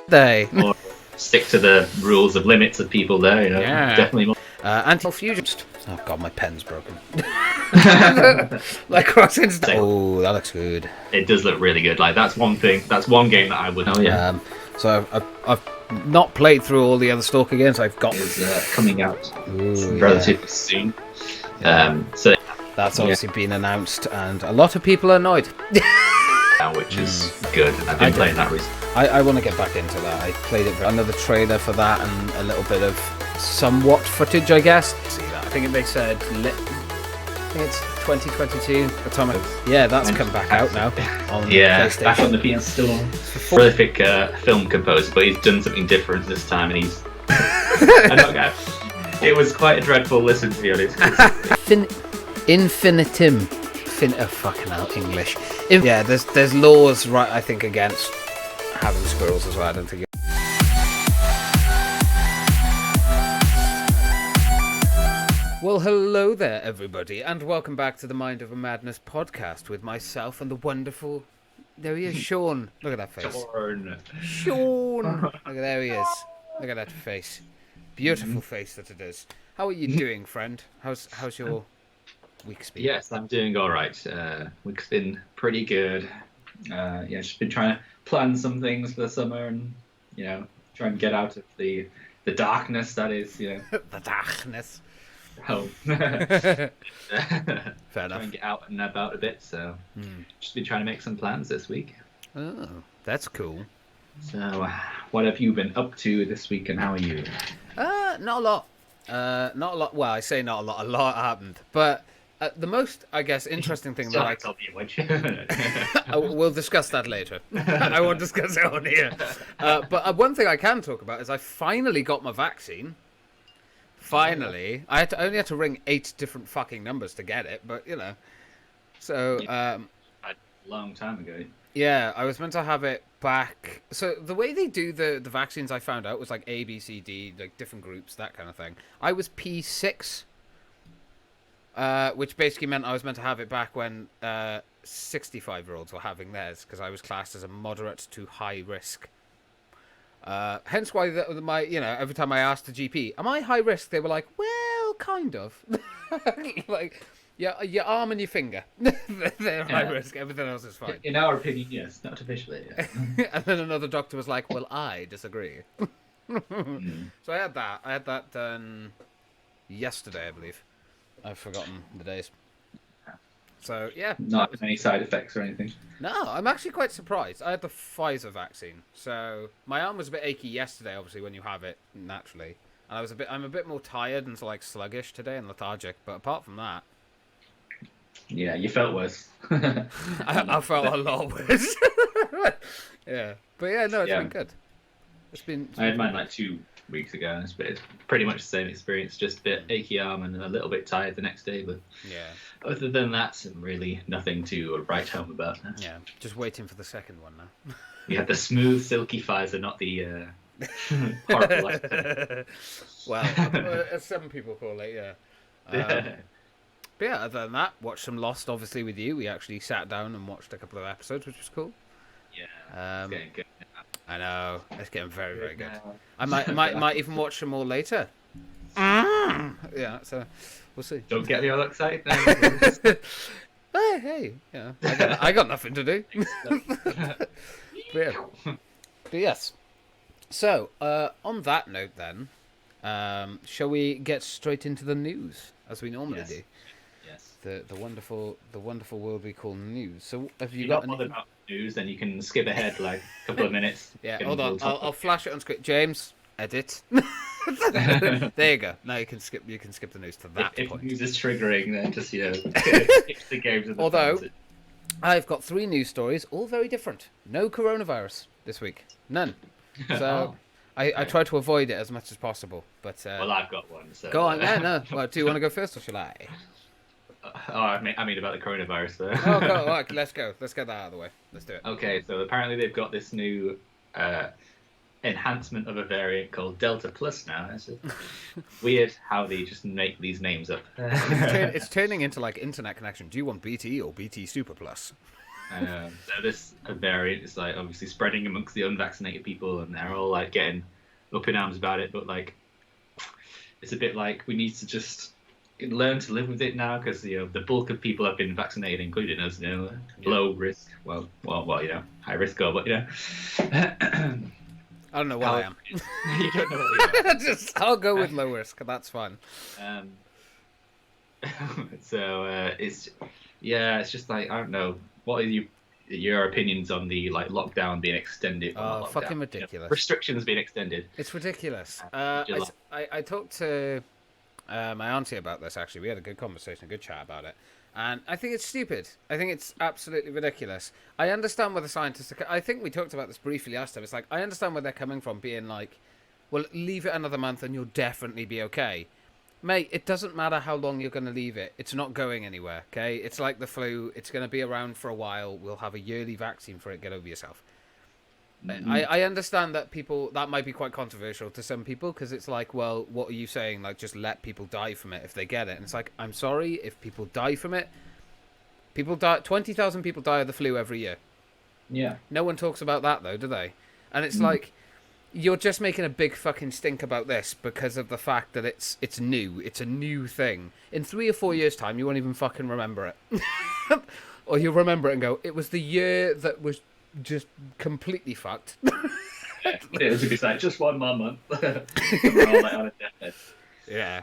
They. Or stick to the rules of limits of people there, Yeah. definitely more. Anti-fusionist. Oh god, my pen's broken. Like crossing. Oh, that looks good. It does look really good. Like that's one game that I would. Oh yeah. So I've not played through all the other Stalker games. I've got Is coming out Ooh, relatively soon. So that's obviously been announced, and a lot of people are annoyed. Which is good. I've been playing that recently. I want to get back into that. I played it for another trailer for that and a little bit of somewhat footage, I guess. See that? I think they said it's 2022. Yeah, that's come back out now. On PlayStation. Back on the PS Store. Prolific film composer, but he's done something different this time, and he's. It was quite a dreadful listen, to be honest. Infinitum. Oh, fucking hell, English. Yeah, there's laws, right? I think against having squirrels as well. I don't think. Well, hello there, everybody, and welcome back to the Mind of a Madness podcast with myself and the wonderful. There he is, Sean. Look at that face. Sean. Look, there he is. Look at that face. Beautiful face that it is. How are you doing, friend? How's your week's been? Yes, I'm doing all right. Week's been pretty good. Just been trying to plan some things for the summer, and try and get out of the darkness that is. The darkness. Oh. Fair enough. Try and get out and about a bit. So, just been trying to make some plans this week. Oh, that's cool. So, what have you been up to this week, and how are you? Not a lot. Not a lot. Well, I say not a lot. A lot happened, but the most, I guess, interesting thing we'll discuss that later. I won't discuss it on here. But one thing I can talk about is I finally got my vaccine. Finally, I only had to ring 8 different fucking numbers to get it, but so a long time ago. Yeah, I was meant to have it back. So the way they do the vaccines, I found out was like A, B, C, D, like different groups, that kind of thing. I was P6, which basically meant I was meant to have it back when 65-year-olds were having theirs, because I was classed as a moderate to high risk. Hence why every time I asked the GP, am I high risk? They were like, well, kind of. Like, yeah, your arm and your finger, they're high risk. Everything else is fine. In our opinion, yes, not officially. Yeah. And then another doctor was like, well, I disagree. So I had that done yesterday, I believe. I've forgotten the days. So, yeah. Not any side effects or anything? No, I'm actually quite surprised. I had the Pfizer vaccine. So, my arm was a bit achy yesterday, obviously, when you have it naturally. And I'm a bit more tired and sluggish today and lethargic. But apart from that... Yeah, you felt worse. I felt a lot worse. Yeah. But yeah, no, it's been good. I had mine like 2 weeks ago, and it's pretty much the same experience, just a bit achy arm and a little bit tired the next day, but other than that, really nothing to write home about. Yeah, just waiting for the second one now. You had the smooth, silky Pfizer, not the horrible. Well, as some people call it, yeah. But yeah, other than that, watched some Lost, obviously, with you. We actually sat down and watched a couple of episodes, which was cool. Yeah, it's getting good. I know, it's getting very, very good. I might even watch some more later. Yeah, so we'll see. Don't get me all excited now. hey, yeah, I got nothing to do. But yes. So, on that note, then, shall we get straight into the news as we normally do? Yes. The wonderful world we call news. So, have you got got any news? Then you can skip ahead like a couple of minutes. Yeah, hold on. I'll flash it on screen. James, edit. There you go. Now you can skip the news to that point. If news is triggering, then just skip the games. Although I've got 3 news stories, all very different. No coronavirus this week, none. So I try to avoid it as much as possible. But well, I've got one. So, go on. Yeah, no. Well, do you want to go first, or shall I? I mean about the coronavirus, though. Oh, go. All right, let's go. Let's get that out of the way. Let's do it. Okay, so apparently they've got this new enhancement of a variant called Delta Plus now. It's weird how they just make these names up. It's turning into like internet connection. Do you want BT or BT Super Plus? So this variant is like obviously spreading amongst the unvaccinated people, and they're all like getting up in arms about it. But like, it's a bit like we need to just learn to live with it now, because the bulk of people have been vaccinated, including us. Low risk, well, high risk, but I don't know what I am. You don't know what you are. I'll go with low risk. That's fine. So it's just like, I don't know. What are your opinions on the like lockdown being extended? Oh, fucking ridiculous! Restrictions being extended. It's ridiculous. I talked to my auntie about this. Actually, we had a good conversation, a good chat about it. And I think it's stupid. I think it's absolutely ridiculous. I understand where the scientists are... I think we talked about this briefly last time. It's like, I understand where they're coming from, being like, well, leave it another month and you'll definitely be okay. Mate, it doesn't matter how long you're going to leave it. It's not going anywhere, okay? It's like the flu. It's going to be around for a while. We'll have a yearly vaccine for it. Get over yourself. I understand that that might be quite controversial to some people, because it's like, well, what are you saying? Like, just let people die from it if they get it. And it's like, I'm sorry, if people die from it, 20,000 people die of the flu every year. Yeah. No one talks about that, though, do they? And it's like, you're just making a big fucking stink about this because of the fact that it's new. It's a new thing. In 3 or 4 years' time, you won't even fucking remember it. Or you'll remember it and go, it was the year that was just completely fucked. It was like just one more month. We're all like on a deathbed. Yeah,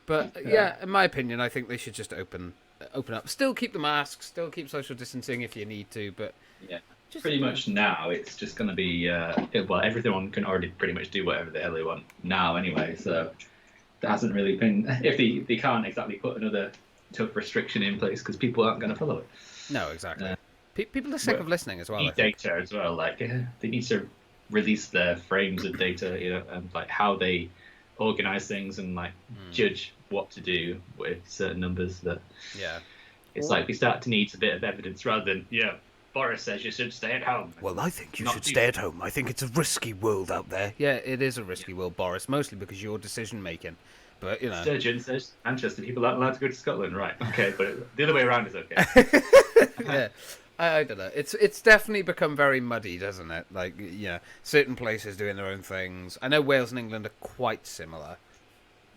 but yeah, in my opinion, I think they should just open up. Still keep the masks, still keep social distancing if you need to, but yeah, pretty much now it's just going to be well, everyone can already pretty much do whatever the hell they want now anyway. So there hasn't really been, if they can't exactly put another tough restriction in place because people aren't going to follow it. No, exactly. People are sick of listening as well. Need data as well. Like they need to release their frames of data, and like how they organize things and like judge what to do with certain numbers. That it's like we start to need a bit of evidence rather than Boris says you should stay at home. Well, I think you should stay at home. I think it's a risky world out there. Yeah, it is a risky world, Boris, mostly because your decision making. But Sturgeon says Manchester people aren't allowed to go to Scotland, right? Okay, but the other way around is okay. Yeah. I don't know. It's definitely become very muddy, doesn't it? Like, certain places doing their own things. I know Wales and England are quite similar.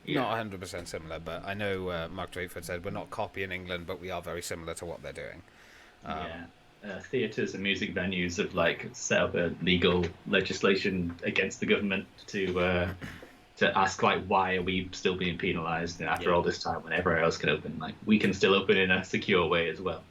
Yeah. Not 100% similar, but I know Mark Drakeford said we're not copying England, but we are very similar to what they're doing. Theatres and music venues have like set up a legal legislation against the government to ask like, why are we still being penalised after all this time when everywhere else can open? Like, we can still open in a secure way as well.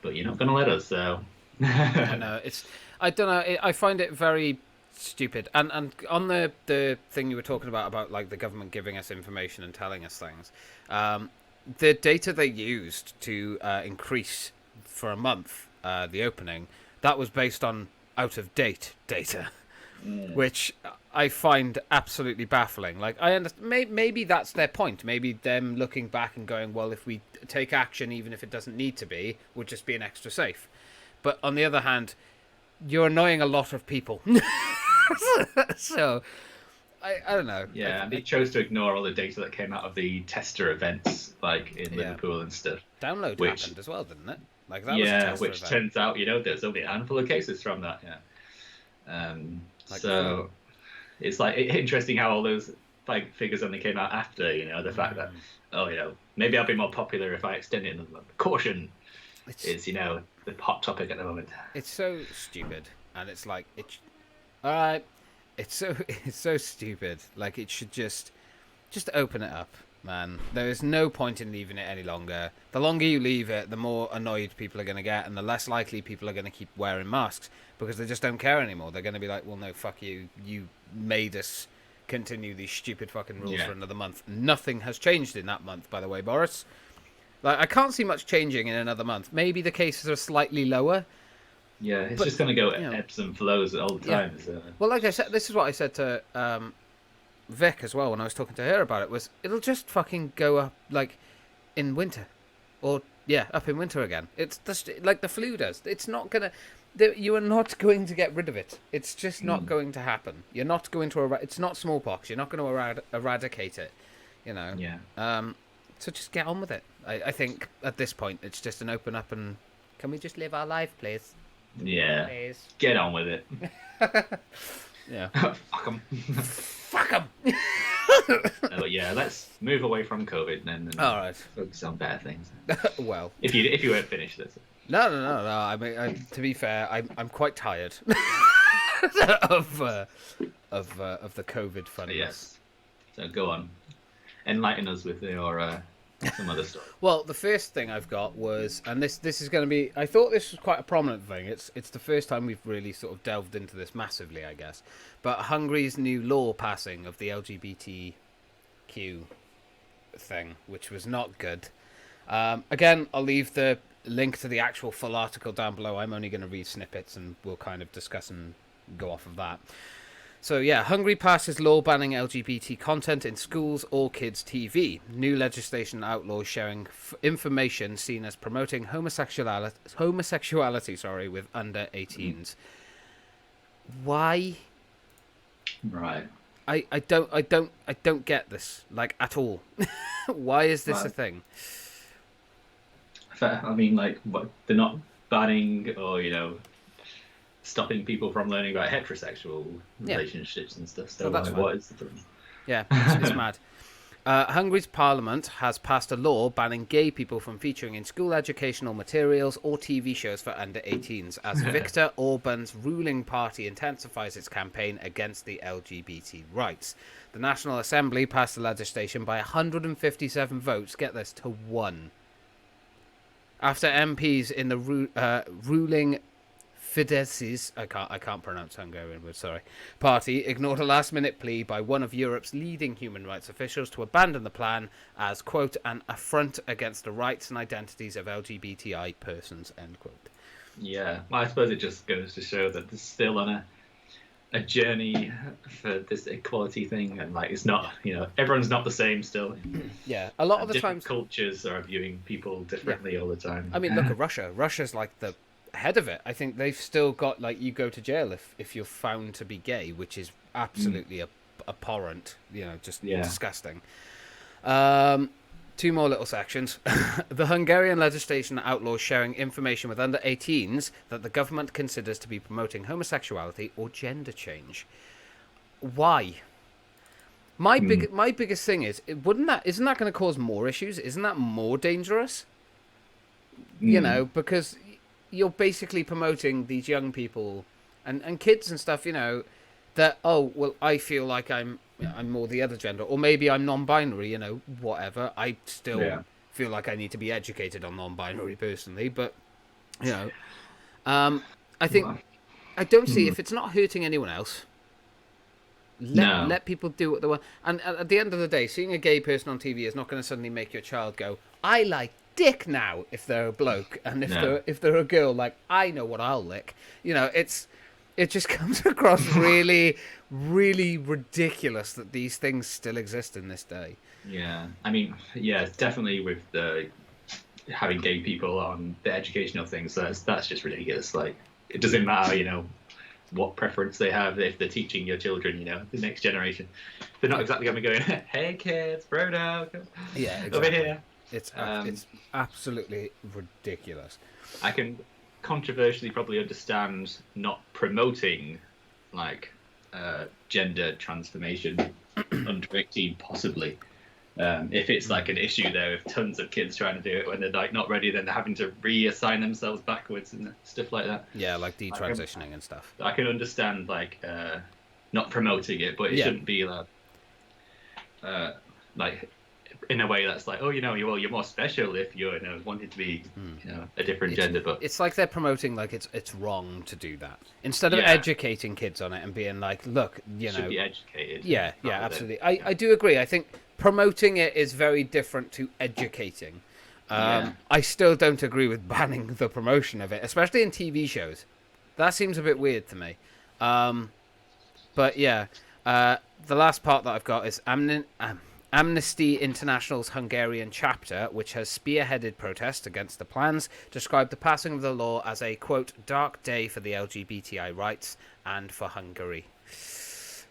But you're not going to let us, so. I don't know. I find it very stupid. And on the thing you were talking about like the government giving us information and telling us things, the data they used to increase for a month the opening, that was based on out of date data, which I find absolutely baffling. Like, I understand, maybe that's their point. Maybe them looking back and going, well, if we take action, even if it doesn't need to be, we're just being extra safe. But on the other hand, you're annoying a lot of people. So, I don't know. Yeah, they chose to ignore all the data that came out of the tester events, like in Liverpool and stuff. Download happened as well, didn't it? Like, that was a tester which event. Turns out, there's only a handful of cases from that. Yeah. So it's like interesting how all those like figures only came out after, the fact that maybe I'll be more popular if I extend it another month. Caution is the hot topic at the moment. It's so stupid, and it's like it's so stupid. Like, it should just open it up, man. There is no point in leaving it any longer. The longer you leave it, the more annoyed people are going to get, and the less likely people are going to keep wearing masks, because they just don't care anymore. They're going to be like, well, no, fuck you. You made us continue these stupid fucking rules for another month. Nothing has changed in that month, by the way, Boris. Like, I can't see much changing in another month. Maybe the cases are slightly lower. Yeah, it's just going to go ebbs and flows all the time. Yeah. So. Well, like I said, this is what I said to Vic as well when I was talking to her about it, was it'll just fucking go up, like, in winter. Or, up in winter again. It's just like the flu does. It's not going to... You are not going to get rid of it. It's just not going to happen. You're not going to... It's not smallpox. You're not going to eradicate it, Yeah. So just get on with it. I think at this point it's just an open up and Can we just live our life, please? Yeah. Please. Get on with it. Yeah. Fuck them. Fuck them. Oh yeah, let's move away from COVID and all right. focus on better things. Well, if you weren't finished this. No. I mean, to be fair, I'm quite tired of the COVID funness. Yes. So go on, enlighten us with your some other story. Well, the first thing I've got was, and this is going to be, I thought this was quite a prominent thing. It's the first time we've really sort of delved into this massively, I guess. But Hungary's new law passing of the LGBTQ thing, which was not good. Again, I'll leave the link to the actual full article down below. I'm only going to read snippets and we'll kind of discuss and go off of that. So yeah, Hungary passes law banning LGBT content in schools or kids' TV. New legislation outlaws sharing information seen as promoting homosexuality with under 18s. Why? Right. I don't get this, like, at all. Why is this a thing? I mean, like, what, they're not banning or, stopping people from learning about heterosexual relationships and stuff. So what is the problem? Yeah, it's mad. Hungary's parliament has passed a law banning gay people from featuring in school educational materials or TV shows for under 18s as Viktor Orban's ruling party intensifies its campaign against the LGBT rights. The National Assembly passed the legislation by 157 votes, get this, to 1. After MPs in the ruling Fidesz's, I can't pronounce Hungarian words, sorry, party ignored a last-minute plea by one of Europe's leading human rights officials to abandon the plan as, quote, an affront against the rights and identities of LGBTI persons, end quote. Yeah, well, I suppose it just goes to show that there's still on a journey for this equality thing, and like it's not, everyone's not the same still. Yeah, a lot of the different times cultures are viewing people differently all the time. I mean, look at Russia. Russia's like the head of it. I think they've still got, like, you go to jail if you're found to be gay, which is absolutely abhorrent, just disgusting. 2 more little sections. The Hungarian legislation outlaws sharing information with under 18s that the government considers to be promoting homosexuality or gender change. Why? My biggest thing is, isn't that going to cause more issues? Isn't that more dangerous? Because you're basically promoting these young people and kids and stuff, that, oh, well, I feel like I'm more the other gender, or maybe I'm non-binary, whatever. I still feel like I need to be educated on non-binary personally, but, I think, I don't see, if it's not hurting anyone else, let people do what they want. And at the end of the day, seeing a gay person on TV is not going to suddenly make your child go, I like dick now, if they're a bloke, and if they're a girl, like, I know what I'll lick. It just comes across really, really ridiculous that these things still exist in this day. Yeah, I mean, definitely with the having gay people on the educational things, that's just ridiculous. Like, it doesn't matter, what preference they have if they're teaching your children, the next generation. They're not exactly going to be going, hey kids, bro now, exactly. Over here. It's absolutely ridiculous. I can controversially probably understand not promoting, like, gender transformation under 18, possibly. If it's like an issue there with tons of kids trying to do it when they're like not ready, then they're having to reassign themselves backwards and stuff like that. Yeah, like detransitioning and stuff. I can understand, like, not promoting it, but it shouldn't be like in a way that's like, oh, you're more special if you're wanting to be a different gender. But it's like they're promoting, like, it's wrong to do that, instead of educating kids on it and being like, look, should be educated. Yeah, absolutely. I do agree. I think promoting it is very different to educating. I still don't agree with banning the promotion of it, especially in TV shows. That seems a bit weird to me. But yeah, the last part that I've got is Amnesty International's Hungarian chapter, which has spearheaded protests against the plans, described the passing of the law as a, quote, dark day for the LGBTI rights and for Hungary.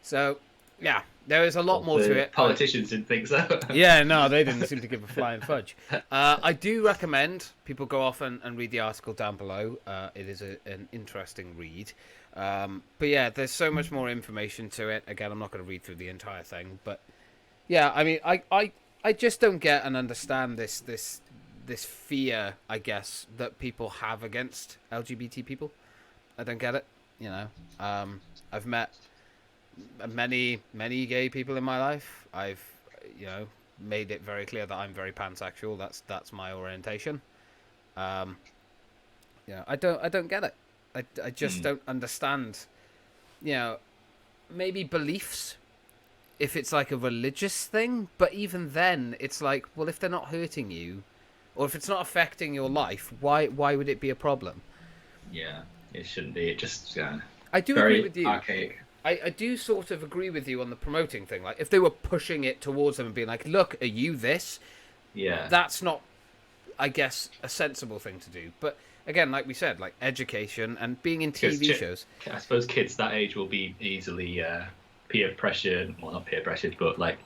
So, Yeah, there is a lot more to it. Politicians didn't think so. Yeah, no, they didn't seem to give a flying fudge. I do recommend people go off and read the article down below. It is an interesting read. But yeah, there's so much more information to it. Again, I'm not going to read through the entire thing, but yeah, I mean, I just don't get and understand this fear, I guess, that people have against LGBT people. I don't get it. I've met many gay people in my life. I've made it very clear that I'm very pansexual. That's my orientation. I don't get it. I just don't understand. Maybe beliefs, if it's like a religious thing, but even then it's like, well, if they're not hurting you or if it's not affecting your life, why would it be a problem? Yeah, it shouldn't be. It just I do agree with you. Archaic. I do sort of agree with you on the promoting thing. Like, if they were pushing it towards them and being like, look, are you this? Yeah. That's not, I guess, a sensible thing to do. But again, like we said, like education and being in TV shows. I suppose kids that age will be easily peer pressured. Well, not peer pressured, but like,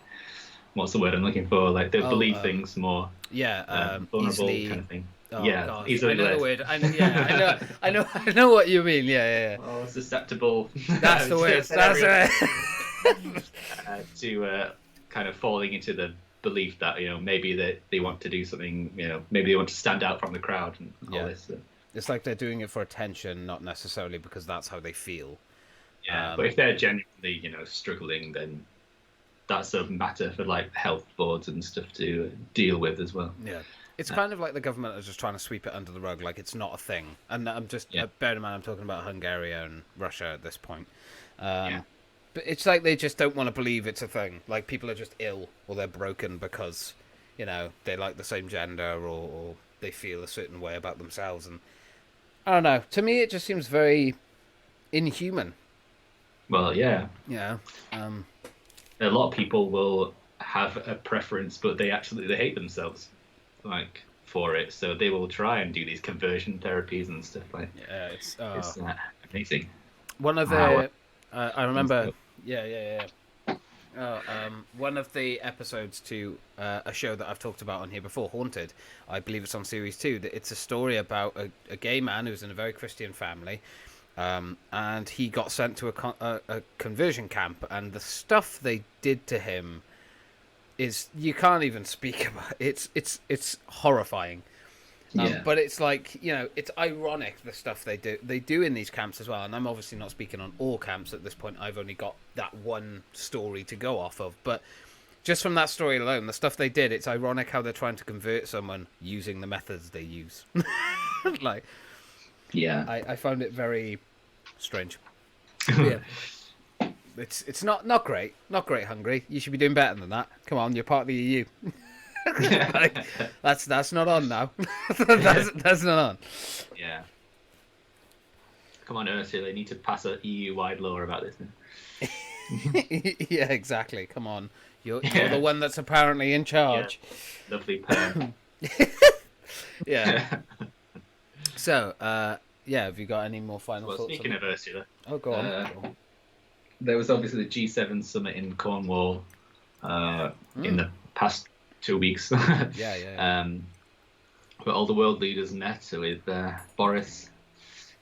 what's the word I'm looking for? Like, they'll believe things more. Yeah. Vulnerable easily, kind of thing. Oh, yeah, God. easily I know led. the word. I know what you mean. Yeah. Oh, susceptible. That's the word. That's right. To kind of falling into the belief that maybe they want to do something. Maybe they want to stand out from the crowd and all this. It's like they're doing it for attention, not necessarily because that's how they feel. Yeah, but if they're genuinely struggling, then that's a matter for like health boards and stuff to deal with as well. Yeah. It's kind of like the government is just trying to sweep it under the rug, like it's not a thing. And I'm just, bear in mind, I'm talking about Hungary and Russia at this point. But it's like they just don't want to believe it's a thing. Like, people are just ill or they're broken because, they like the same gender or they feel a certain way about themselves. And I don't know. To me, it just seems very inhuman. Well, yeah. Yeah. A lot of people will have a preference, but they hate themselves. Like, for it, so they will try and do these conversion therapies and stuff like. Yeah, it's amazing. One of the I remember, one of the episodes to a show that I've talked about on here before, Haunted. I believe it's on series 2. That it's a story about a gay man who's in a very Christian family, and he got sent to a conversion camp, and the stuff they did to him is, you can't even speak about. It's horrifying. But it's like, it's ironic, the stuff they do in these camps as well. And I'm obviously not speaking on all camps at this point. I've only got that one story to go off of. But just from that story alone, the stuff they did, it's ironic how they're trying to convert someone using the methods they use. I found it very strange. Yeah. It's not great. Not great, Hungary. You should be doing better than that. Come on, you're part of the EU. That's not on now. that's not on. Yeah. Come on, Ursula. They need to pass an EU-wide law about this. Yeah, exactly. Come on. You're the one that's apparently in charge. Yeah. Lovely perm. Yeah. So, have you got any more final thoughts? Speaking of Ursula. Oh, go on. There was obviously the G7 summit in Cornwall in the past 2 weeks. Yeah. Where all the world leaders met with Boris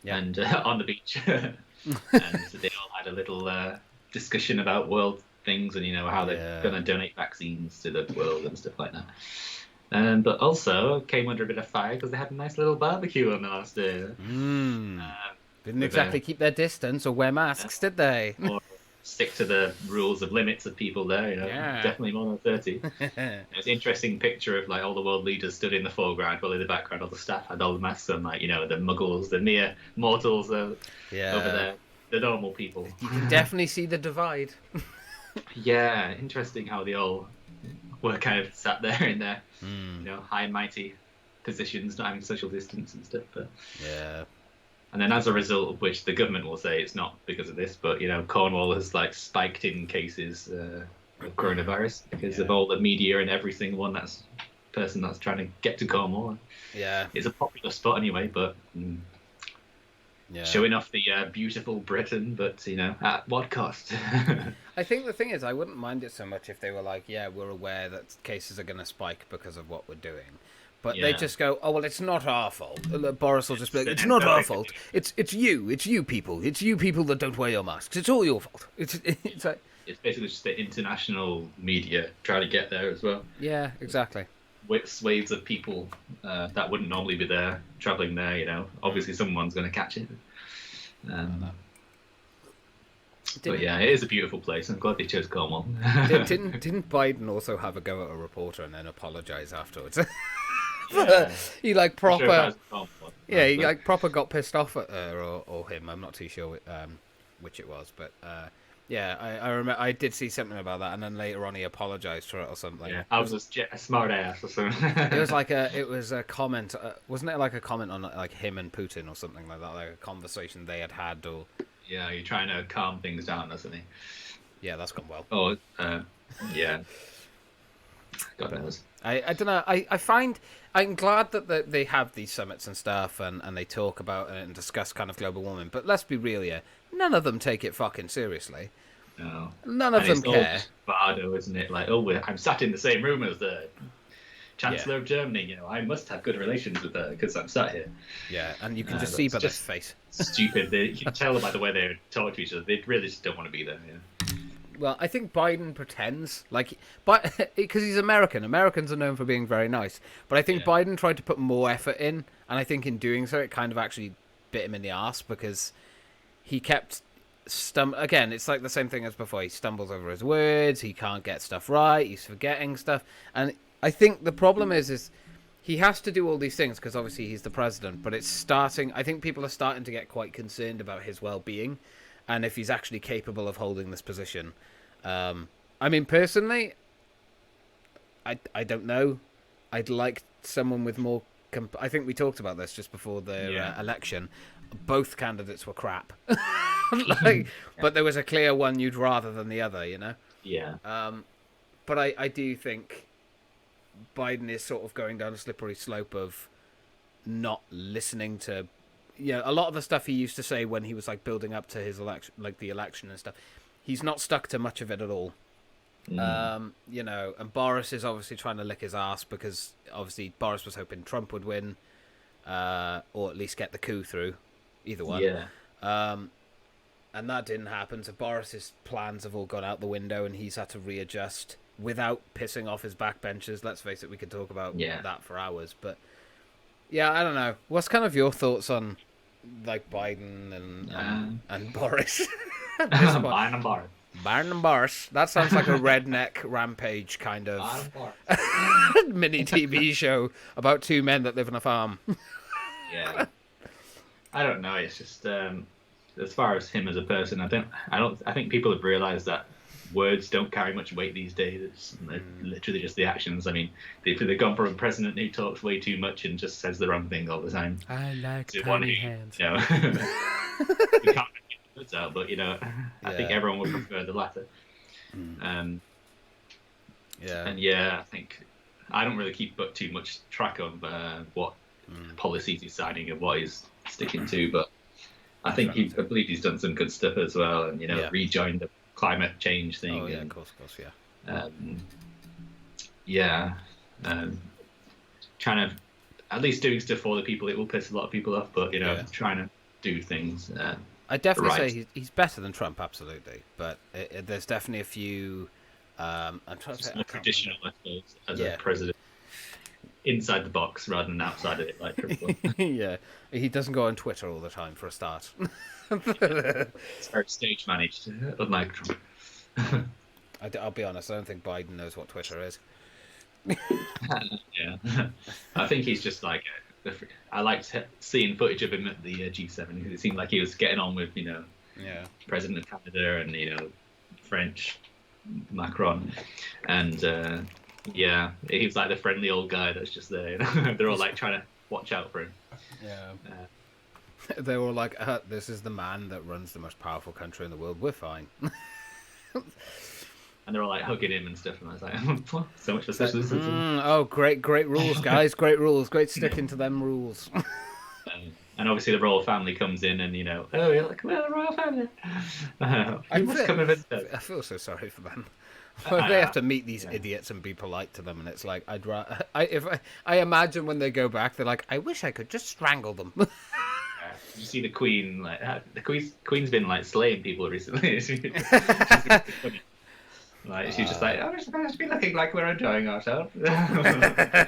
and on the beach. And so they all had a little discussion about world things and, how they're going to donate vaccines to the world and stuff like that. But also came under a bit of fire because they had a nice little barbecue on the last day. Didn't exactly keep their distance or wear masks, did they? Or stick to the rules of limits of people there, definitely more than 30. It was an interesting picture of like all the world leaders stood in the foreground, while in the background all the staff had all the masks on, like, the muggles, the mere mortals over there, the normal people. You can definitely see the divide. Yeah, interesting how they all were kind of sat there in their, high and mighty positions, not having social distance and stuff. But and then as a result of which the government will say it's not because of this, but Cornwall has like spiked in cases of coronavirus because of all the media and every single one person that's trying to get to Cornwall. Yeah, it's a popular spot anyway, but showing off the beautiful Britain, but at what cost? I think the thing is, I wouldn't mind it so much if they were like, yeah, we're aware that cases are going to spike because of what we're doing. But they just go, oh, well, it's not our fault. Boris will just be like, it's not our fault. It's you people. It's you people that don't wear your masks. It's all your fault. It's like... It's basically just the international media trying to get there as well. Yeah, exactly. Swathes of people that wouldn't normally be there, travelling there, obviously someone's going to catch it. But yeah, it is a beautiful place. I'm glad they chose Cornwall. Didn't Biden also have a go at a reporter and then apologise afterwards? Yeah. He like proper, sure he like proper got pissed off at her or him. I'm not too sure which it was, but yeah, I remember I did see something about that, and then later on he apologized for it or something. Yeah, I was just a smart ass or something. It was a comment, wasn't it? Like a comment on like him and Putin or something like that, like a conversation they had or. Yeah, you're trying to calm things down, isn't he? Yeah, that's gone well. Oh, yeah. God knows. I don't know. I find I'm glad that they have these summits and stuff and they talk about it and discuss kind of global warming. But let's be real here. None of them take it fucking seriously. No. None of them care. Bardo, isn't it? Like, I'm sat in the same room as the Chancellor of Germany. I must have good relations with her because I'm sat here. Yeah, and you can just see by their face. Stupid. You can tell by the way they talk to each other. They really just don't want to be there. Yeah. Well, I think Biden pretends but because he's American. Americans are known for being very nice, but I think Biden tried to put more effort in, and I think in doing so, it kind of actually bit him in the ass because he kept again. It's like the same thing as before. He stumbles over his words. He can't get stuff right. He's forgetting stuff, and I think the problem is he has to do all these things because obviously he's the president. But it's starting. I think people are starting to get quite concerned about his well-being. And if he's actually capable of holding this position. I mean, personally, I don't know. I'd like someone with more... I think we talked about this just before the election. Both candidates were crap. But there was a clear one you'd rather than the other, Yeah. But I do think Biden is sort of going down a slippery slope of not listening to... a lot of the stuff he used to say when he was like building up to his election, like the election and stuff, he's not stuck to much of it at all. And Boris is obviously trying to lick his ass because obviously Boris was hoping Trump would win, or at least get the coup through, either one. Yeah. And that didn't happen. So Boris's plans have all gone out the window, and he's had to readjust without pissing off his backbenchers. Let's face it, we could talk about that for hours, but. Yeah, I don't know. What's kind of your thoughts on like Biden and Boris? Biden and Boris. Biden and Boris. That sounds like a redneck rampage kind of mini TV show about two men that live on a farm. Yeah. I don't know. It's just as far as him as a person, I think people have realised that words don't carry much weight these days. It's literally just the actions. I mean, they've gone for a president who talks way too much and just says the wrong thing all the time. I like tiny hands. You can't get the words out, but I think everyone would prefer the latter. And I think I don't really keep too much track of what policies he's signing and what he's sticking to, but I believe he's done some good stuff as well, and rejoined the climate change thing. Oh yeah, and, of course, trying to at least doing stuff for the people. It will piss a lot of people off, but trying to do things. I definitely say he's better than Trump, absolutely. But there's definitely a few. I'm trying to say more traditional, I suppose, as a president. Inside the box rather than outside of it, like Trump. Yeah, he doesn't go on Twitter all the time for a start. It's very stage managed, unlike Trump. I'll be honest, I don't think Biden knows what Twitter is. Yeah, I think he's just like. I liked seeing footage of him at the G7. It seemed like he was getting on with, President of Canada and French Macron, and. Yeah, he was like the friendly old guy that's just there. They're all like trying to watch out for him. Yeah. They were like, this is the man that runs the most powerful country in the world. We're fine. And they're all like hugging him and stuff. And I was like, so much for socialism. Oh, great rules, guys. Great rules. Great sticking to them rules. And obviously the royal family comes in, and oh, you're like, well, the royal family. You must come and visit us. I feel so sorry for them. They have to meet these idiots and be polite to them, and it's like I imagine when they go back, they're like, I wish I could just strangle them. You see the Queen, like the Queen's been like slaying people recently. she's just like, oh, we're supposed to be looking like we're enjoying ourselves. I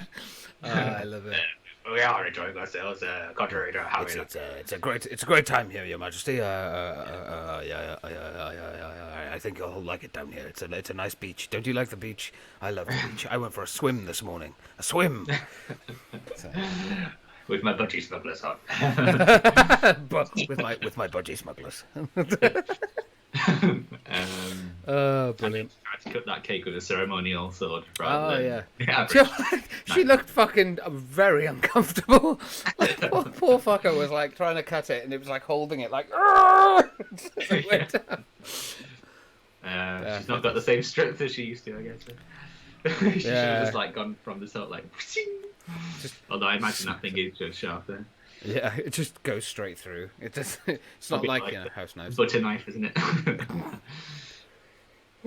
love it. We are enjoying ourselves, contrary to how it's a great time here, Your Majesty. I think you'll like it down here. It's a nice beach. Don't you like the beach? I love the beach. I went for a swim this morning. A swim. With my budgie smugglers on. But with my budgie smugglers. Brilliant. I had to cut that cake with a ceremonial sword. She looked fucking very uncomfortable. Like, poor fucker was like trying to cut it, and it was like holding it like. She's not got the same strength as she used to, I guess. She should have just like gone from the sort like. Although I imagine that thing is just sharp there. Yeah, it just goes straight through. It's not like house knives. Butter knife, isn't it?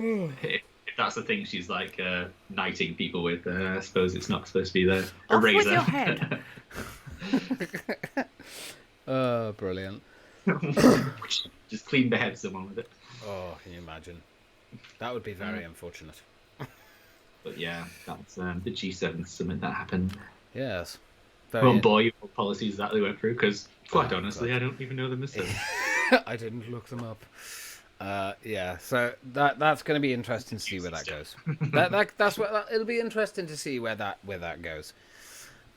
If that's the thing she's like knighting people with, I suppose it's not supposed to be a razor. With your head. Oh, brilliant. Just clean behead someone with it. Oh, can you imagine? That would be very unfortunate. But yeah, that's the G7 summit that happened. Yes. I won't bore you with policies that they went through, because quite honestly, I don't even know them myself. I didn't look them up. So that's going to be interesting to see where that goes. It'll be interesting to see where that goes,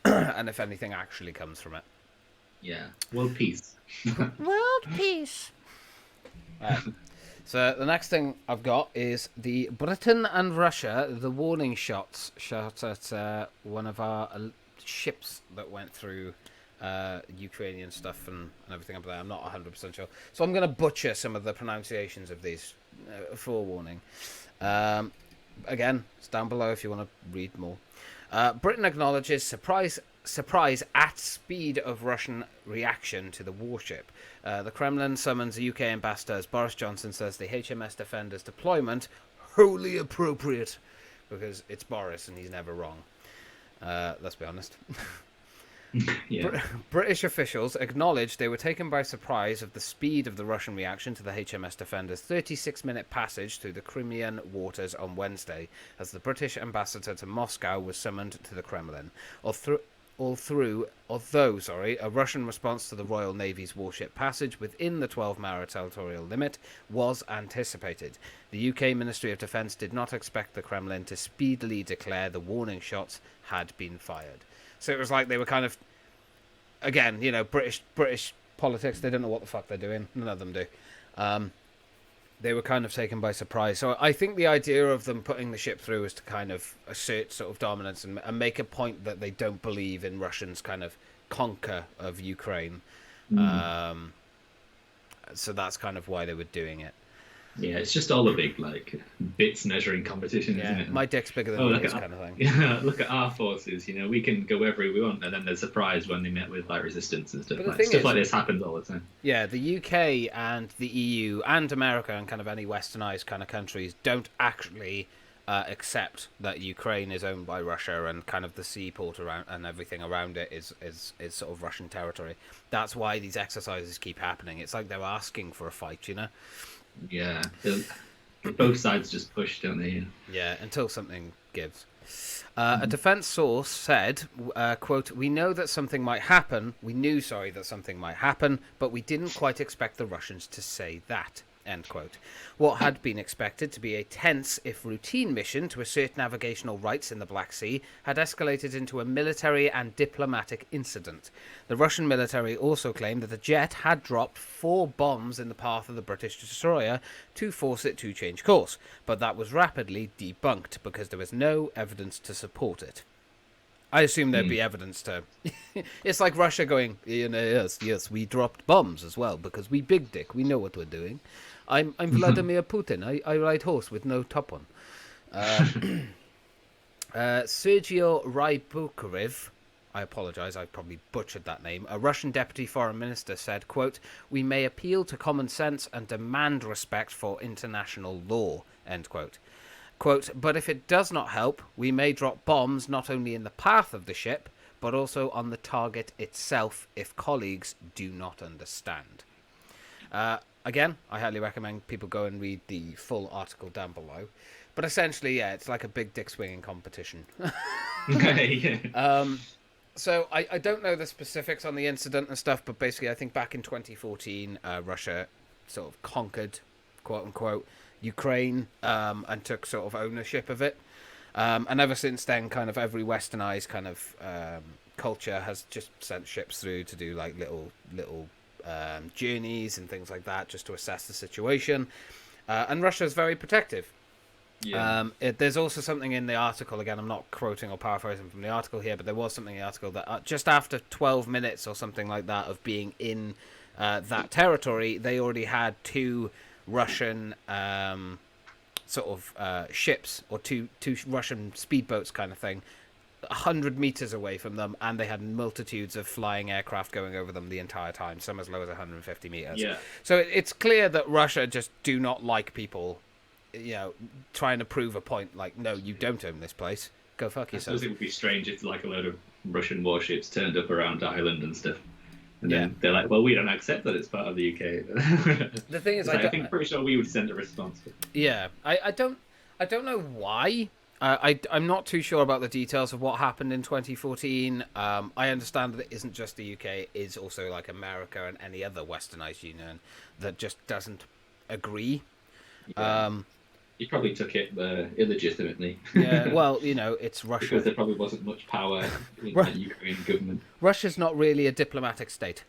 and if anything actually comes from it. Yeah, world peace. World peace. So the next thing I've got is the Britain and Russia, the warning shots shot at one of our ships that went through Ukrainian stuff and everything up there. I'm not 100% sure. So I'm going to butcher some of the pronunciations of these, forewarning. Again, it's down below if you want to read more. Britain acknowledges surprise at speed of Russian reaction to the warship. The Kremlin summons UK ambassador as Boris Johnson says the HMS Defender's deployment wholly appropriate because it's Boris and he's never wrong. Let's be honest. Yeah. British officials acknowledged they were taken by surprise of the speed of the Russian reaction to the HMS Defender's 36-minute passage through the Crimean waters on Wednesday, as the British ambassador to Moscow was summoned to the Kremlin. Although a Russian response to the Royal Navy's warship passage within the 12-mile territorial limit was anticipated. The UK Ministry of Defence did not expect the Kremlin to speedily declare the warning shots had been fired. So it was like they were kind of, again, British politics, they don't know what the fuck they're doing. None of them do. They were kind of taken by surprise. So I think the idea of them putting the ship through is to kind of assert sort of dominance and make a point that they don't believe in Russians' kind of conquer of Ukraine. So that's kind of why they were doing it. Yeah, it's just all a big bits measuring competition, isn't it? My dick's bigger than yours kind of thing. Yeah, look at our forces. We can go wherever we want, and then they're surprised when they met with resistance and stuff. Stuff like this happens all the time. Yeah, the UK and the EU and America and kind of any westernized kind of countries don't actually accept that Ukraine is owned by Russia and kind of the seaport around and everything around it is sort of Russian territory. That's why these exercises keep happening. It's like they're asking for a fight, Yeah, both sides just push, don't they? Yeah, until something gives. A defense source said, quote, we knew that something might happen, but we didn't quite expect the Russians to say that, end quote. What had been expected to be a tense, if routine mission to assert navigational rights in the Black Sea had escalated into a military and diplomatic incident. The Russian military also claimed that the jet had dropped 4 bombs in the path of the British destroyer to force it to change course, but that was rapidly debunked because there was no evidence to support it. I assume there'd be evidence to... It's like Russia going, yes, we dropped bombs as well because we big dick, we know what we're doing. I'm Vladimir Putin. I ride horse with no top on. Sergio Rybukarev, I apologize, I probably butchered that name. A Russian deputy foreign minister said, quote, "We may appeal to common sense and demand respect for international law," end quote. Quote, "But if it does not help, we may drop bombs not only in the path of the ship, but also on the target itself if colleagues do not understand." Again, I highly recommend people go and read the full article down below. But essentially, yeah, it's like a big dick swinging competition. So I don't know the specifics on the incident and stuff, but basically I think back in 2014, Russia sort of conquered, quote unquote, Ukraine and took sort of ownership of it. And ever since then, kind of every westernized kind of culture has just sent ships through to do like little journeys and things like that just to assess the situation. And Russia is very protective. Yeah. There's also something in the article, again, I'm not quoting or paraphrasing from the article here, but there was something in the article that just after 12 minutes or something like that of being in that territory, they already had 2 Russian ships, or two Russian speedboats kind of thing, 100 meters away from them, and they had multitudes of flying aircraft going over them the entire time, some as low as 150 meters. Yeah. So it's clear that Russia just do not like people, trying to prove a point like, no, you don't own this place. Go fuck yourself. I suppose it would be strange if like a load of Russian warships turned up around Ireland and stuff. And then they're like, well, we don't accept that it's part of the UK. The thing is, I'm pretty sure we would send a response. Yeah, I don't know why. I'm not too sure about the details of what happened in 2014. I understand that it isn't just the UK; it is also like America and any other westernized union that just doesn't agree. Yeah. He probably took it illegitimately. Yeah, well, it's Russia. Because there probably wasn't much power in the Ukrainian government. Russia's not really a diplomatic state.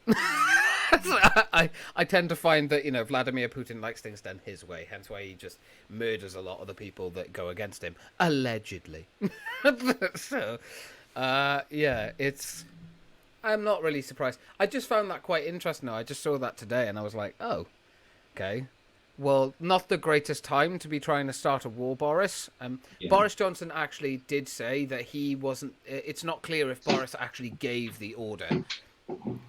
I tend to find that, Vladimir Putin likes things done his way, hence why he just murders a lot of the people that go against him, allegedly. So, I'm not really surprised. I just found that quite interesting. I just saw that today and I was like, oh, okay. Well, not the greatest time to be trying to start a war, Boris. Boris Johnson actually did say that he wasn't... It's not clear if Boris actually gave the order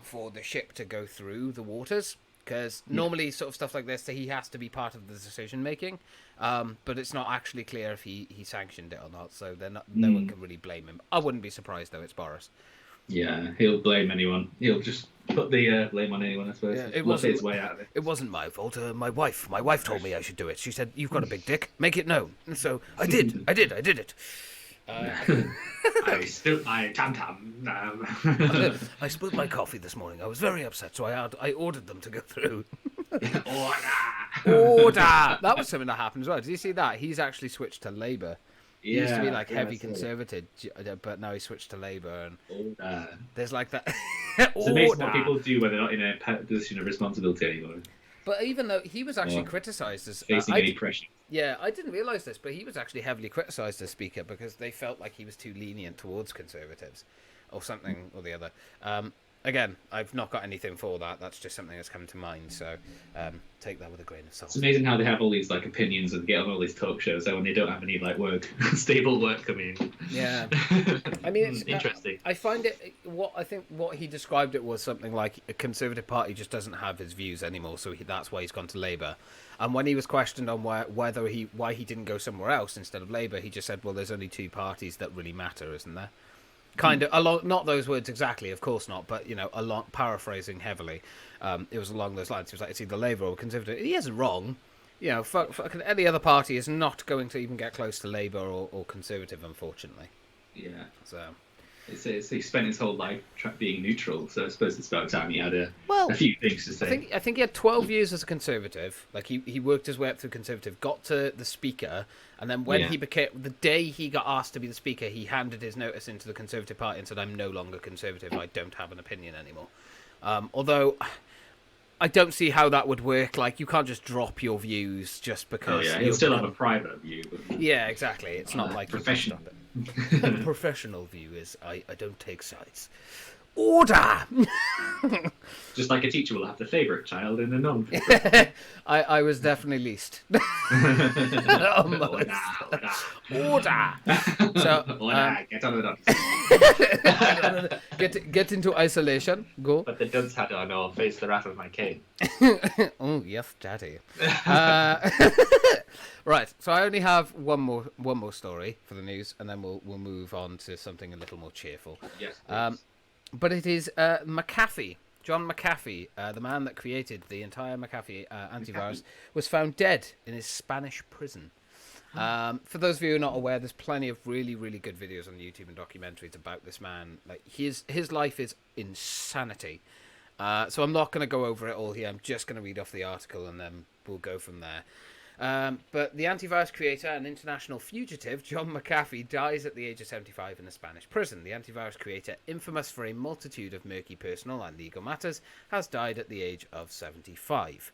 for the ship to go through the waters, because normally sort of stuff like this, he has to be part of the decision-making, but it's not actually clear if he sanctioned it or not, so no one can really blame him. I wouldn't be surprised, though, it's Boris. Yeah, he'll blame anyone. He'll just put the blame on anyone, I suppose. Yeah, it wasn't his way out of it. It wasn't my fault. My wife told me I should do it. She said, "You've got a big dick. Make it known." And so I did. I did it. I spilled my tam-tam. I spilled my coffee this morning. I was very upset, so I ordered them to go through. Order! That was something that happened as well. Did you see that? He's actually switched to Labour. He used to be like heavy conservative, but now he switched to Labour, and there's like that. It's amazing what people do when they're not in a position of responsibility anymore. But even though he was actually criticised as facing any pressure. Yeah, I didn't realise this, but he was actually heavily criticised as Speaker because they felt like he was too lenient towards Conservatives, or something or the other. Again, I've not got anything for that. That's just something that's come to mind. So take that with a grain of salt. It's amazing how they have all these like opinions and get on all these talk shows, so when they don't have any like work, stable work coming in. Yeah, I mean, it's interesting. I find it. What he described it was something like a Conservative Party just doesn't have his views anymore, so that's why he's gone to Labour. And when he was questioned on why he didn't go somewhere else instead of Labour, he just said, "Well, there's only 2 parties that really matter, isn't there?" Kind of along, not those words exactly, of course not, but along, paraphrasing heavily, it was along those lines. He was like, it's either Labour or Conservative. He isn't wrong. Any other party is not going to even get close to Labour or Conservative, unfortunately. Yeah. So he spent his whole life being neutral, so I suppose it's about time he had a few things to say. I think he had 12 years as a Conservative. Like he worked his way up through Conservative, got to the Speaker, and then when he became, the day he got asked to be the Speaker, he handed his notice into the Conservative Party and said, "I'm no longer Conservative. I don't have an opinion anymore." Although I don't see how that would work. Like, you can't just drop your views just because. Oh yeah, you'll still have a private view. But... Yeah, exactly. It's not like professional. A professional view is I don't take sides. Order! Just like a teacher will have the favourite child and a non-favourite. I was definitely least. Order! So, get on the dots. Get into isolation. Go. But the duds had on or face the wrath of my cane. Oh, yes, daddy. Right, so I only have one more story for the news, and then we'll move on to something a little more cheerful. Yes, but it is McAfee. John McAfee, the man that created the entire McAfee antivirus, was found dead in his Spanish prison. For those of you who are not aware, there's plenty of really, really good videos on YouTube and documentaries about this man. Like his life is insanity. So I'm not going to go over it all here. I'm just going to read off the article and then we'll go from there. But the antivirus creator and international fugitive, John McAfee, dies at the age of 75 in a Spanish prison. The antivirus creator, infamous for a multitude of murky personal and legal matters, has died at the age of 75.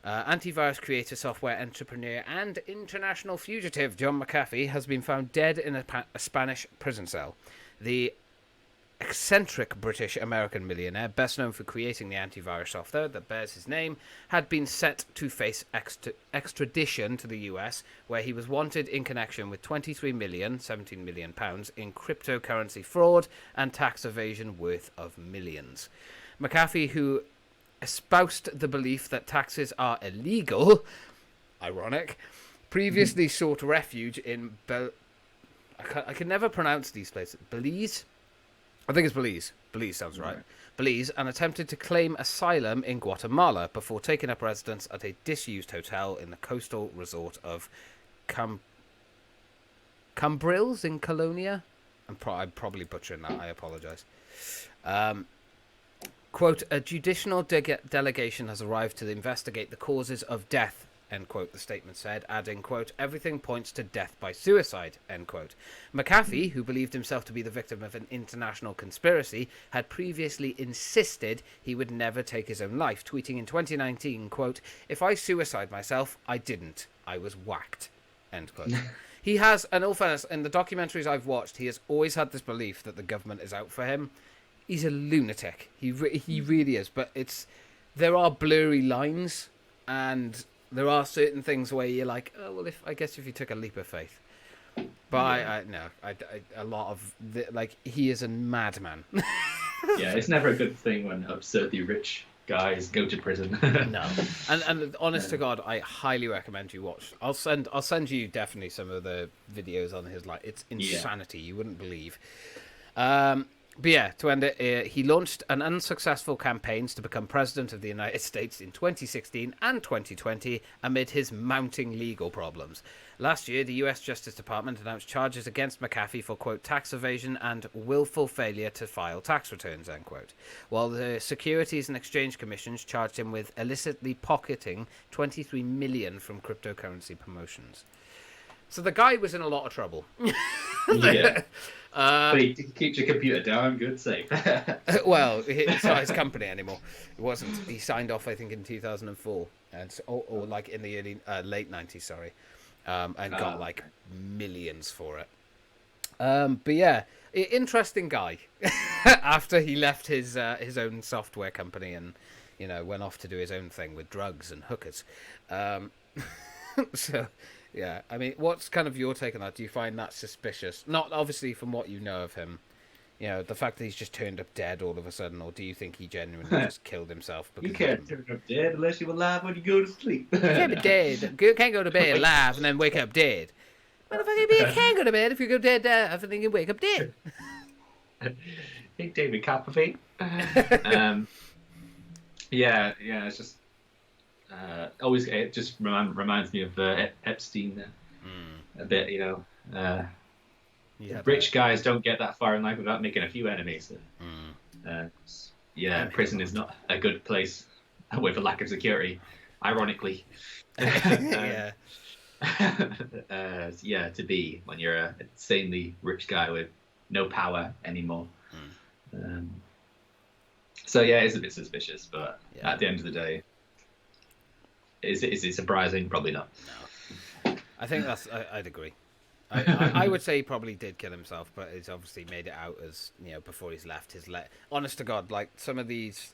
Antivirus creator, software entrepreneur, and international fugitive John McAfee has been found dead in a Spanish prison cell. The eccentric British-American millionaire, best known for creating the antivirus software that bears his name, had been set to face extradition to the US, where he was wanted in connection with 17 million pounds in cryptocurrency fraud and tax evasion worth of millions. McAfee, who espoused the belief that taxes are illegal, ironic, previously sought refuge in I can never pronounce these places. Belize? I think it's Belize. Belize sounds right. Belize, and attempted to claim asylum in Guatemala before taking up residence at a disused hotel in the coastal resort of Cambrils in Colonia. I'm probably butchering that. I apologise. Quote, a judicial delegation has arrived to investigate the causes of death, end quote, the statement said, adding, quote, everything points to death by suicide, end quote. McAfee, who believed himself to be the victim of an international conspiracy, had previously insisted he would never take his own life, tweeting in 2019, quote, if I suicide myself, I didn't. I was whacked, end quote. He has, in all fairness, in the documentaries I've watched, he has always had this belief that the government is out for him. He's a lunatic. He really is. But there are blurry lines, and there are certain things where you're like, oh well, if you took a leap of faith. But a lot of he is a madman. Yeah, it's never a good thing when absurdly rich guys go to prison. No, and honest to God, I highly recommend you watch. I'll send you definitely some of the videos on his life. It's insanity. You wouldn't believe. But yeah, to end it, he launched an unsuccessful campaigns to become president of the United States in 2016 and 2020 amid his mounting legal problems. Last year, the US Justice Department announced charges against McAfee for, quote, tax evasion and willful failure to file tax returns, end quote, while the Securities and Exchange Commissions charged him with illicitly pocketing $23 million from cryptocurrency promotions. So the guy was in a lot of trouble. Yeah. But he keeps your computer down, good safe. Well, it's not his company anymore. It wasn't. He signed off, I think, in 2004, and or like in the late 90s, sorry, and got like millions for it. But yeah, interesting guy. After he left his own software company and went off to do his own thing with drugs and hookers. So. Yeah, I mean, what's kind of your take on that? Do you find that suspicious? Not obviously from what you know of him, the fact that he's just turned up dead all of a sudden, or do you think he genuinely just killed himself? You can't turn up dead unless you're alive when you go to sleep. You can't be dead. You can't go to bed alive and then wake up dead. Motherfucker, you can go to bed if you go dead and then you wake up dead. Hey, David Copperfield. Yeah, it's just. Always, it just reminds me of Epstein there. A bit, rich guys don't get that far in life without making a few enemies. Prison is not a good place with a lack of security, ironically. To be when you're an insanely rich guy with no power anymore. So yeah, it's a bit suspicious, but at the end of the day, is it surprising? Probably not. No. I think I'd agree. I would say he probably did kill himself, but he's obviously made it out as, before he's left his honest to God, like some of these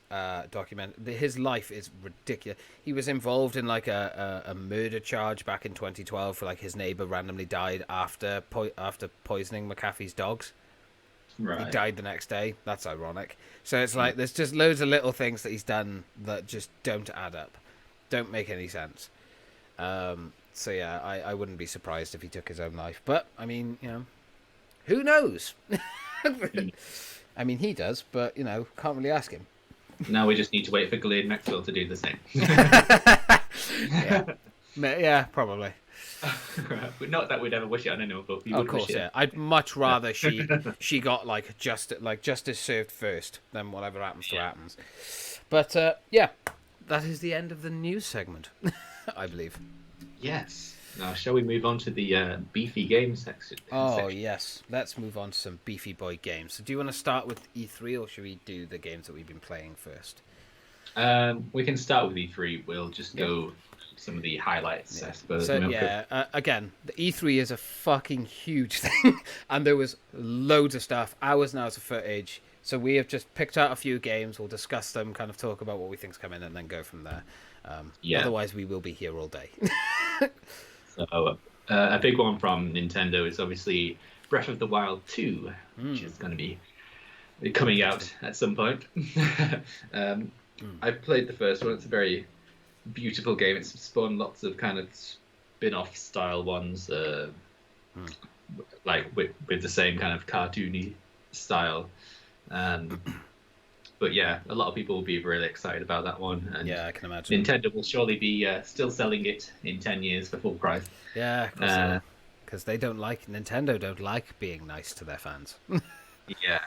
his life is ridiculous. He was involved in like a murder charge back in 2012 for like his neighbor randomly died after poisoning McAfee's dogs. Right. He died the next day. That's ironic. So it's like there's just loads of little things that he's done that just don't add up, don't make any sense. So yeah, I wouldn't be surprised if he took his own life. But I mean, who knows? I mean, he does, but can't really ask him. Now we just need to wait for Ghislaine Maxwell to do the same. Yeah, probably. Not that we'd ever wish it on anyone, but of course, yeah. I'd much rather she got justice served first than whatever happens to happens. But yeah, that is the end of the news segment, I believe. Yes. Now, shall we move on to the beefy games section? Oh, yes. Let's move on to some beefy boy games. So do you want to start with E3, or should we do the games that we've been playing first? We can start with E3. We'll just go some of the highlights, I suppose. So, again, the E3 is a fucking huge thing, and there was loads of stuff, hours and hours of footage. So we have just picked out a few games. We'll discuss them, kind of talk about what we think's coming, and then go from there. Otherwise, we will be here all day. So, a big one from Nintendo is obviously Breath of the Wild 2, which is going to be coming out at some point. I've played the first one. It's a very beautiful game. It's spawned lots of kind of spin-off style ones, like with the same kind of cartoony style. But yeah, a lot of people will be really excited about that one. And yeah, I can imagine. Nintendo will surely be still selling it in 10 years for full price. Yeah, because Nintendo don't like being nice to their fans. Yeah.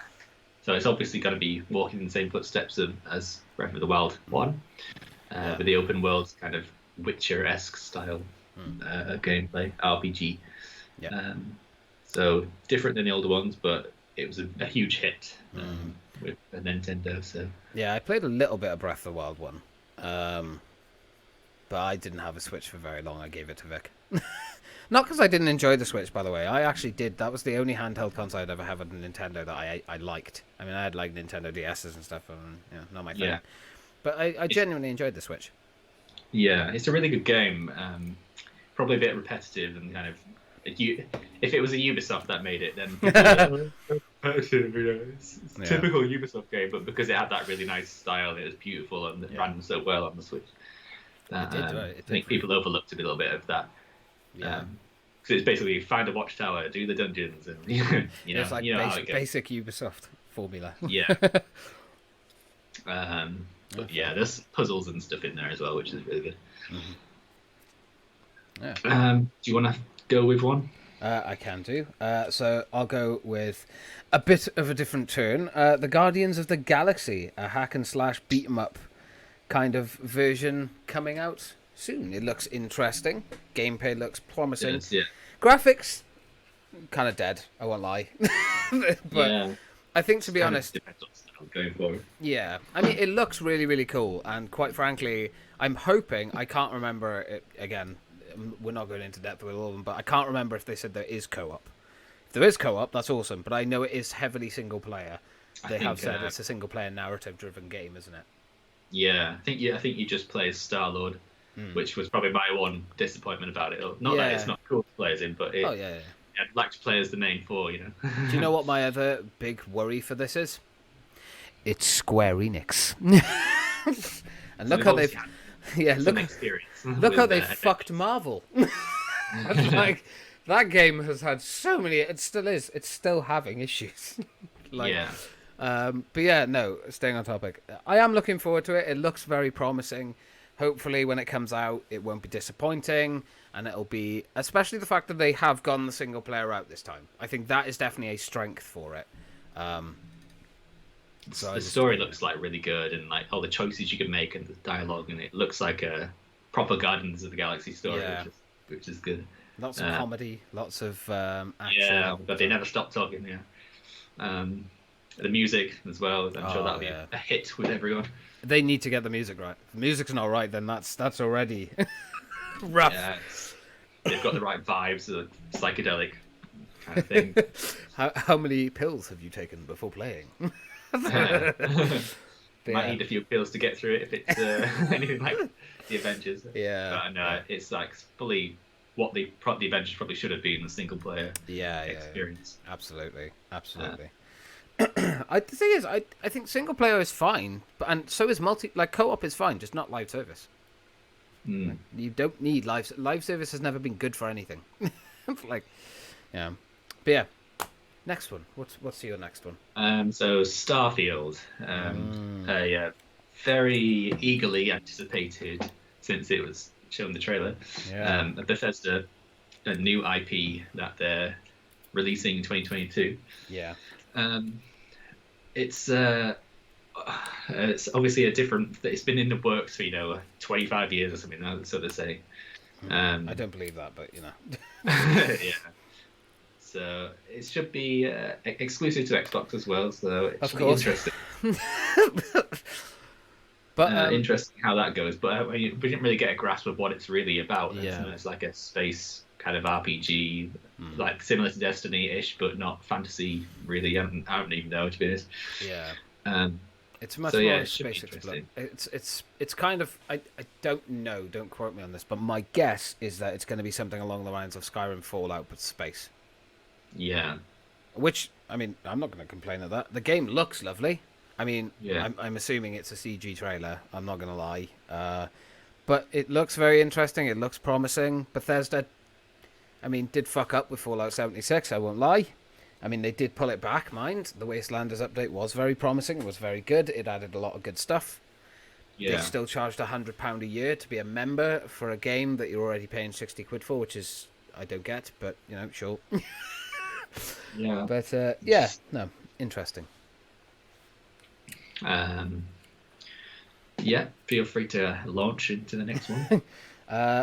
So it's obviously going to be walking in the same footsteps as Breath of the Wild 1, with the open world kind of Witcher-esque style gameplay, RPG. Yeah. So different than the older ones, but it was a huge hit. With a Nintendo, so yeah, I played a little bit of Breath of the Wild 1, but I didn't have a Switch for very long. I gave it to Vic. Not because I didn't enjoy the Switch, by the way. I actually did. That was the only handheld console I'd ever had on Nintendo that I liked. I mean, I had like Nintendo DSs and stuff, and not my thing. Yeah. But I genuinely enjoyed the Switch. Yeah, it's a really good game. Probably a bit repetitive and kind of. If it was a Ubisoft that made it, then it's a typical Ubisoft game. But because it had that really nice style, it was beautiful and it ran so well on the Switch. I think people overlooked a little bit of that. Yeah, because it's basically find a watchtower, do the dungeons, and it's like basic Ubisoft formula. Yeah. But yeah, there's puzzles and stuff in there as well, which is really good. Mm-hmm. Yeah. Do you want to go with one? I can do. So I'll go with a bit of a different turn. The Guardians of the Galaxy, a hack and slash beat 'em up kind of version coming out soon. It looks interesting. Gameplay looks promising. It is, yeah. Graphics, kind of dead. I won't lie. But I think, to be honest, going forward. Yeah, I mean, it looks really, really cool, and quite frankly, I'm hoping. I can't remember it again. We're not going into depth with all of them, but I can't remember if they said there is co-op. If there is co-op, that's awesome, but I know it is heavily single player. They have said it's a single player narrative driven game, isn't it? Yeah, I think you just play as Star-Lord, which was probably my one disappointment about it. Not that it's not cool to play as in, but I'd like to play as the main four, Do you know what my other big worry for this is? It's Square Enix. And look how they've look how they fucked Marvel. Like, that game has had so many. It still is. It's still having issues. But yeah, no. Staying on topic, I am looking forward to it. It looks very promising. Hopefully, when it comes out, it won't be disappointing, and it'll be, especially the fact that they have gone the single player route this time. I think that is definitely a strength for it. So the story looks like really good, and like all the choices you can make and the dialogue, and it looks like a proper Guardians of the Galaxy story, which is good. Lots of comedy, lots of action. Yeah, but they never stop talking. Yeah, the music as well. I'm sure that'll be a hit with everyone. They need to get the music right. If the music's not right, then that's already rough. Yeah, they've got the right vibes, the psychedelic kind of thing. How many pills have you taken before playing? Might need a few pills to get through it if it's anything like the Avengers. Yeah. But no, it's like fully what the Avengers probably should have been, the single player experience. Yeah. Absolutely. The thing is, I think single player is fine, and so is co-op is fine, just not live service. Like, you don't need live service. Has never been good for anything. But yeah. Next one. What's your next one? So Starfield, a very eagerly anticipated since it was shown the trailer. Yeah. Bethesda, a new IP that they're releasing in 2022. Yeah. It's obviously a different. It's been in the works for 25 years or something. So they say. I don't believe that, but yeah. So it should be exclusive to Xbox as well. So it should be interesting. But interesting how that goes. But we didn't really get a grasp of what it's really about. Yeah. It's like a space kind of RPG, like similar to Destiny-ish, but not fantasy. Really, I don't even know, to be honest. Yeah. It's much so, more space exploration. It's kind of I don't know. Don't quote me on this, but my guess is that it's going to be something along the lines of Skyrim, Fallout, but space. Yeah. Which I'm not going to complain at that. The game looks lovely. Yeah. I'm assuming it's a CG trailer. I'm not going to lie. But it looks very interesting. It looks promising. Bethesda, did fuck up with Fallout 76. I won't lie. They did pull it back, mind. The Wastelanders update was very promising. It was very good. It added a lot of good stuff. Yeah. They still charged £100 a year to be a member for a game that you're already paying £60 for, which is, I don't get, but, sure. Yeah. But, interesting. Yeah, feel free to launch into the next one.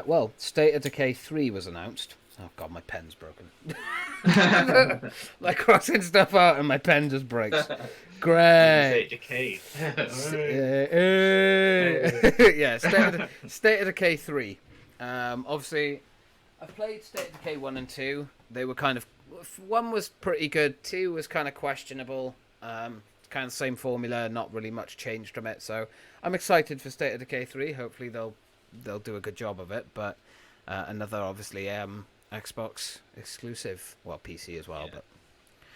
Well, State of Decay 3 was announced. Oh god, my pen's broken. Like crossing stuff out and my pen just breaks. Great. Decay. Yeah, State of Decay 3. Obviously, I've played State of Decay 1 and 2. They were kind of... 1 was pretty good, 2 was kind of questionable. Kind of same formula, not really much changed from it. So I'm excited for State of Decay 3. Hopefully they'll do a good job of it. But another, obviously, Xbox exclusive. Well, PC as well. Yeah. But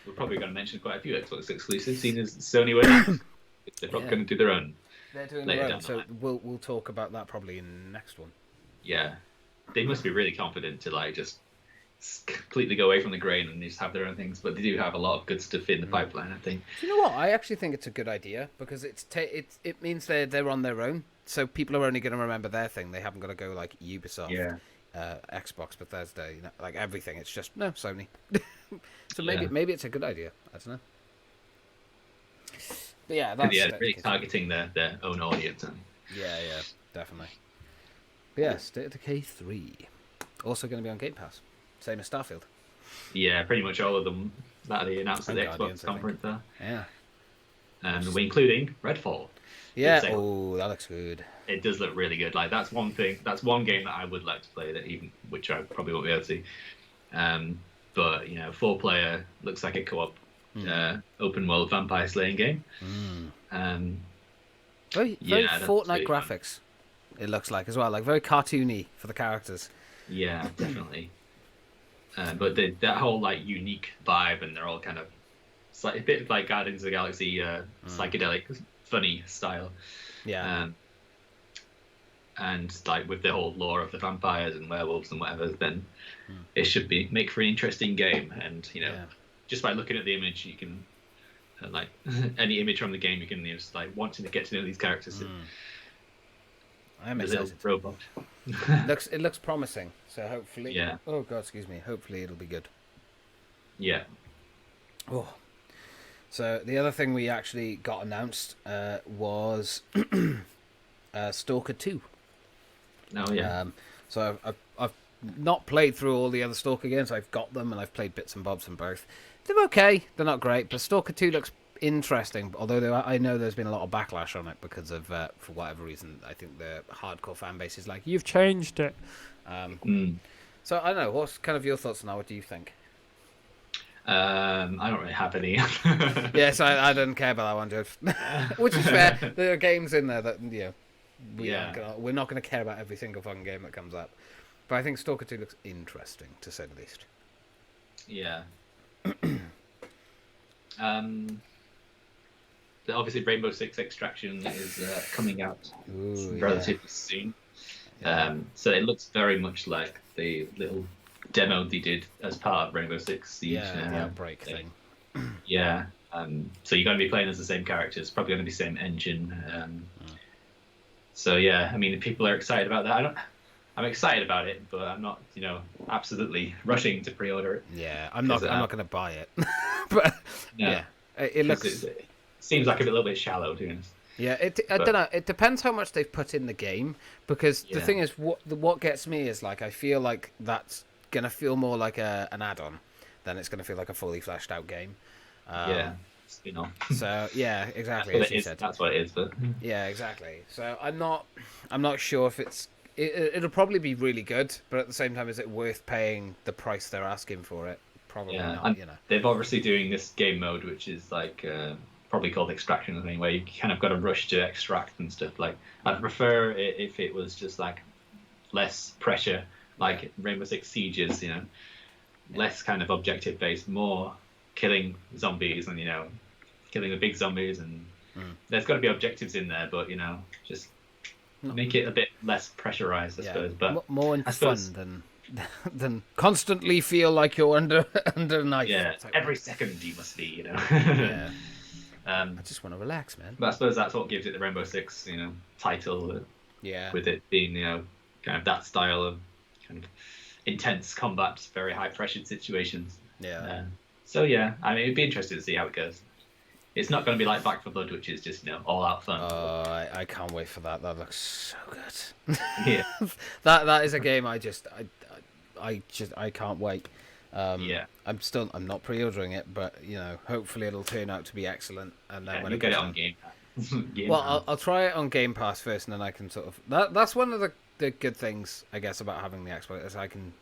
we're probably going to mention quite a few Xbox exclusives, seeing as Sony were they're probably going to do their own. They're doing their own, so we'll talk about that probably in the next one. Yeah, they must be really confident to just completely go away from the grain and just have their own things, but they do have a lot of good stuff in the pipeline, I think. Do you know what? I actually think it's a good idea because it means they're on their own, so people are only going to remember their thing. They haven't got to go like Ubisoft, Xbox, Bethesda, like everything. It's just no Sony. So maybe it's a good idea. I don't know. But yeah, that's really targeting their own audience. Yeah, definitely. But yeah, State of Decay 3 also going to be on Game Pass. Same as Starfield. Yeah, pretty much all of them that they announced at the Xbox conference there. Yeah. And we're including Redfall. Yeah. Oh, that looks good. It does look really good. Like that's one thing. That's one game that I would like to play. Which I probably won't be able to. But 4-player looks like a co-op, open world vampire slaying game. Very Fortnite graphics. It looks like as well, like very cartoony for the characters. Yeah, definitely. But that whole unique vibe, and they're all kind of a bit like Guardians of the Galaxy, psychedelic, funny style. Yeah. And with the whole lore of the vampires and werewolves and whatever, then it should make for an interesting game. And just by looking at the image, you can any image from the game, you can just wanting to get to know these characters. I'm excited. Robot. It looks promising. So hopefully, yeah. Oh god, excuse me. Hopefully it'll be good. Yeah. Oh. So the other thing we actually got announced was Stalker 2. Oh yeah. So I've not played through all the other Stalker games. I've got them and I've played bits and bobs from both. They're okay. They're not great, but Stalker 2 looks interesting. Although I know there's been a lot of backlash on it because of for whatever reason. I think the hardcore fan base is like, you've changed it. So I don't know. What's kind of your thoughts on that? What do you think? I don't really have any. Yes, I don't care about that one, dude. Which is fair. There are games in there that we're not going to care about every single fucking game that comes up. But I think Stalker 2 looks interesting, to say the least. Yeah. Obviously, Rainbow Six Extraction is coming out relatively soon. So it looks very much like the little demo they did as part of Rainbow Six Siege. The Outbreak thing. Yeah. So you're going to be playing as the same characters, probably going to be the same engine. So yeah, I mean, people are excited about that. I'm excited about it, but I'm not, absolutely rushing to pre-order it. Yeah, I'm not going to buy it. But it looks. It seems like a little bit shallow, to be honest. Yeah, I don't know. It depends how much they've put in the game, because the thing is, what gets me is like I feel like that's gonna feel more like an add-on than it's gonna feel like a fully fleshed out game. So yeah, exactly. That's what it is. That's what it is. But yeah, exactly. So I'm not sure if it'll probably be really good, but at the same time, is it worth paying the price they're asking for it? Probably not. They've obviously doing this game mode, which is like. Probably called extraction or something, where you kind of got to rush to extract and stuff. Like, I'd prefer it if it was just like less pressure, like Rainbow Six Sieges, less kind of objective based, more killing zombies and killing the big zombies, and there's got to be objectives in there, but just make it a bit less pressurized, I suppose. But more in fun than constantly feel like you're under a knife. Yeah, like, every second you must be, Yeah. I just want to relax, man. But I suppose that's what gives it the Rainbow Six, title. With it being, kind of that style of kind of intense combat, very high pressured situations. Yeah. So yeah, I mean, it'd be interesting to see how it goes. It's not going to be like Back 4 Blood, which is just all out fun. Oh, I can't wait for that. That looks so good. Yeah. that is a game I can't wait. I'm not pre-ordering it, but hopefully it'll turn out to be excellent. And then when you get it on Game Pass. I'll try it on Game Pass first, and then I can sort of that's one of the good things, I guess, about having the Xbox, is I can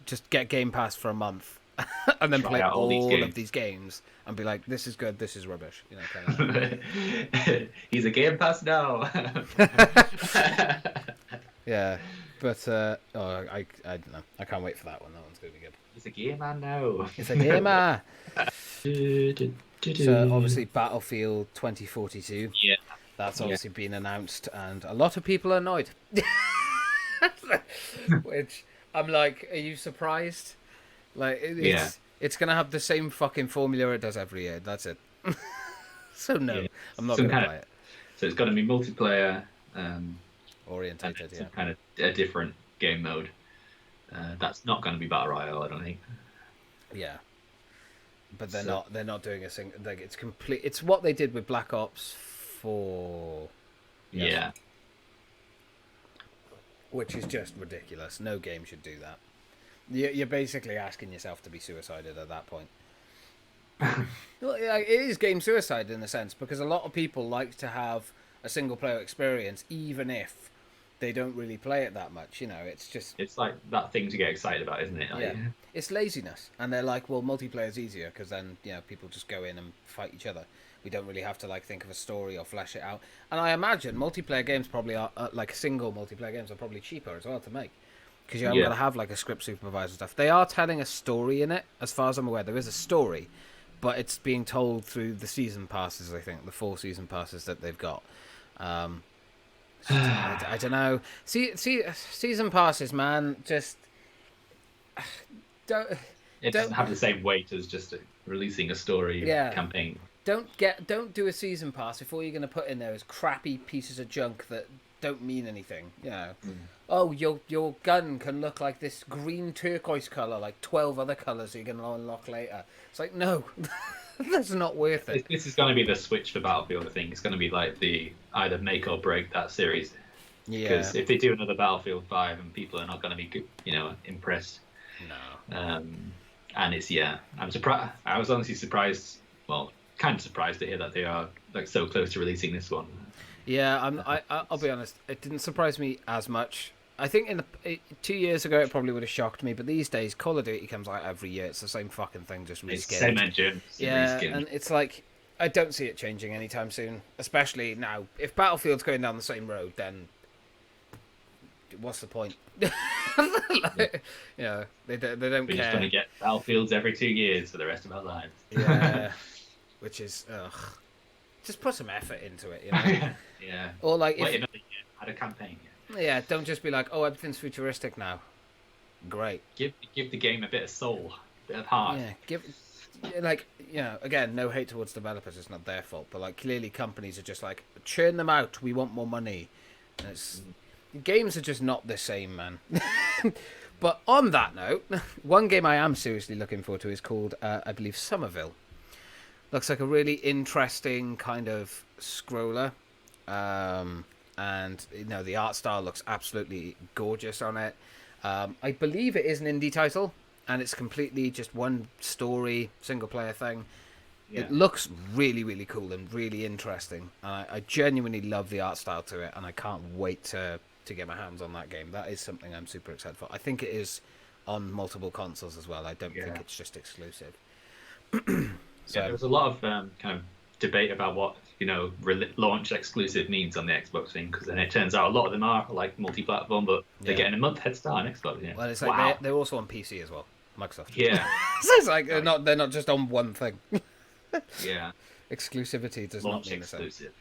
just get Game Pass for a month and then play all of these games and be like, this is good, this is rubbish. Kind of. He's a Game Pass now. Yeah, but I don't know. I can't wait for that one. That one's gonna be good. He's a gamer now. It's a gamer. So obviously Battlefield 2042. Yeah. That's obviously been announced, and a lot of people are annoyed. Which I'm like, are you surprised? Like, it's gonna have the same fucking formula it does every year. That's it. So no, I'm not gonna buy it. So it's gonna be multiplayer. Orientated, some kind of a different game mode. That's not going to be Battle Royale, I don't think. Yeah, but they're not doing a single. Like, it's complete. It's what they did with Black Ops 4. Yes. Yeah. Which is just ridiculous. No game should do that. You're basically asking yourself to be suicided at that point. Well, it is game suicide in a sense, because a lot of people like to have a single player experience, even if they don't really play it that much. It's like that thing to get excited about, isn't it? Yeah, it's laziness, and they're like, well, multiplayer's easier because then people just go in and fight each other. We don't really have to think of a story or flesh it out. And I imagine multiplayer games probably are single multiplayer games are probably cheaper as well to make, because you haven't got to have a script supervisor and stuff. They are telling a story in it, as far as I'm aware. There is a story, but it's being told through the season passes. I think the 4 season passes that they've got. I don't know. See, season passes, man. Just don't. It doesn't have the same weight as just releasing a story campaign. Don't do a season pass if all you're going to put in there is crappy pieces of junk that don't mean anything. Oh, your gun can look like this green turquoise color, like 12 other colors you're going to unlock later. It's like, no. That's not worth it. This is going to be the switch for Battlefield, I think. It's going to be like the either make or break that series. Yeah. Because if they do another Battlefield 5 and people are not going to be, impressed. No. And it's, I'm surprised. I was honestly surprised, well, kind of surprised to hear that they are so close to releasing this one. Yeah, I'll be honest. It didn't surprise me as much. I think 2 years ago it probably would have shocked me, but these days Call of Duty comes out every year. It's the same fucking thing, just reskinned. It's the same engine, reskinned. And it's like I don't see it changing anytime soon. Especially now, if Battlefield's going down the same road, then what's the point? Like, you know, they don't care. We're just going to get Battlefields every 2 years for the rest of our lives. Yeah, which is just put some effort into it, you know. Yeah. Or like wait another year, add a campaign. Yeah, don't just be like, oh, everything's futuristic now. Great. Give the game a bit of soul, a bit of heart. Yeah, like, you know, again, no hate towards developers, it's not their fault, but like clearly companies are just like, churn them out, we want more money. And games are just not the same, man. But on that note, one game I am seriously looking forward to is called, I believe, Somerville. Looks like a really interesting kind of scroller. And, you know, the art style looks absolutely gorgeous on it. I believe it is an indie title, and it's completely just one story, single-player thing. Yeah. It looks really, really cool and really interesting. And I genuinely love the art style to it, and I can't wait to get my hands on that game. That is something I'm super excited for. I think it is on multiple consoles as well. I don't think it's just exclusive. So, there was a lot of kind of debate about what, you know, launch exclusive means on the Xbox thing, because then it turns out a lot of them are like multi-platform, but they're getting a month head start on Xbox. Yeah. Well, it's like they're also on PC as well, Microsoft. Yeah. So it's like they're not just on one thing. Yeah. Exclusivity does launch not mean exclusive.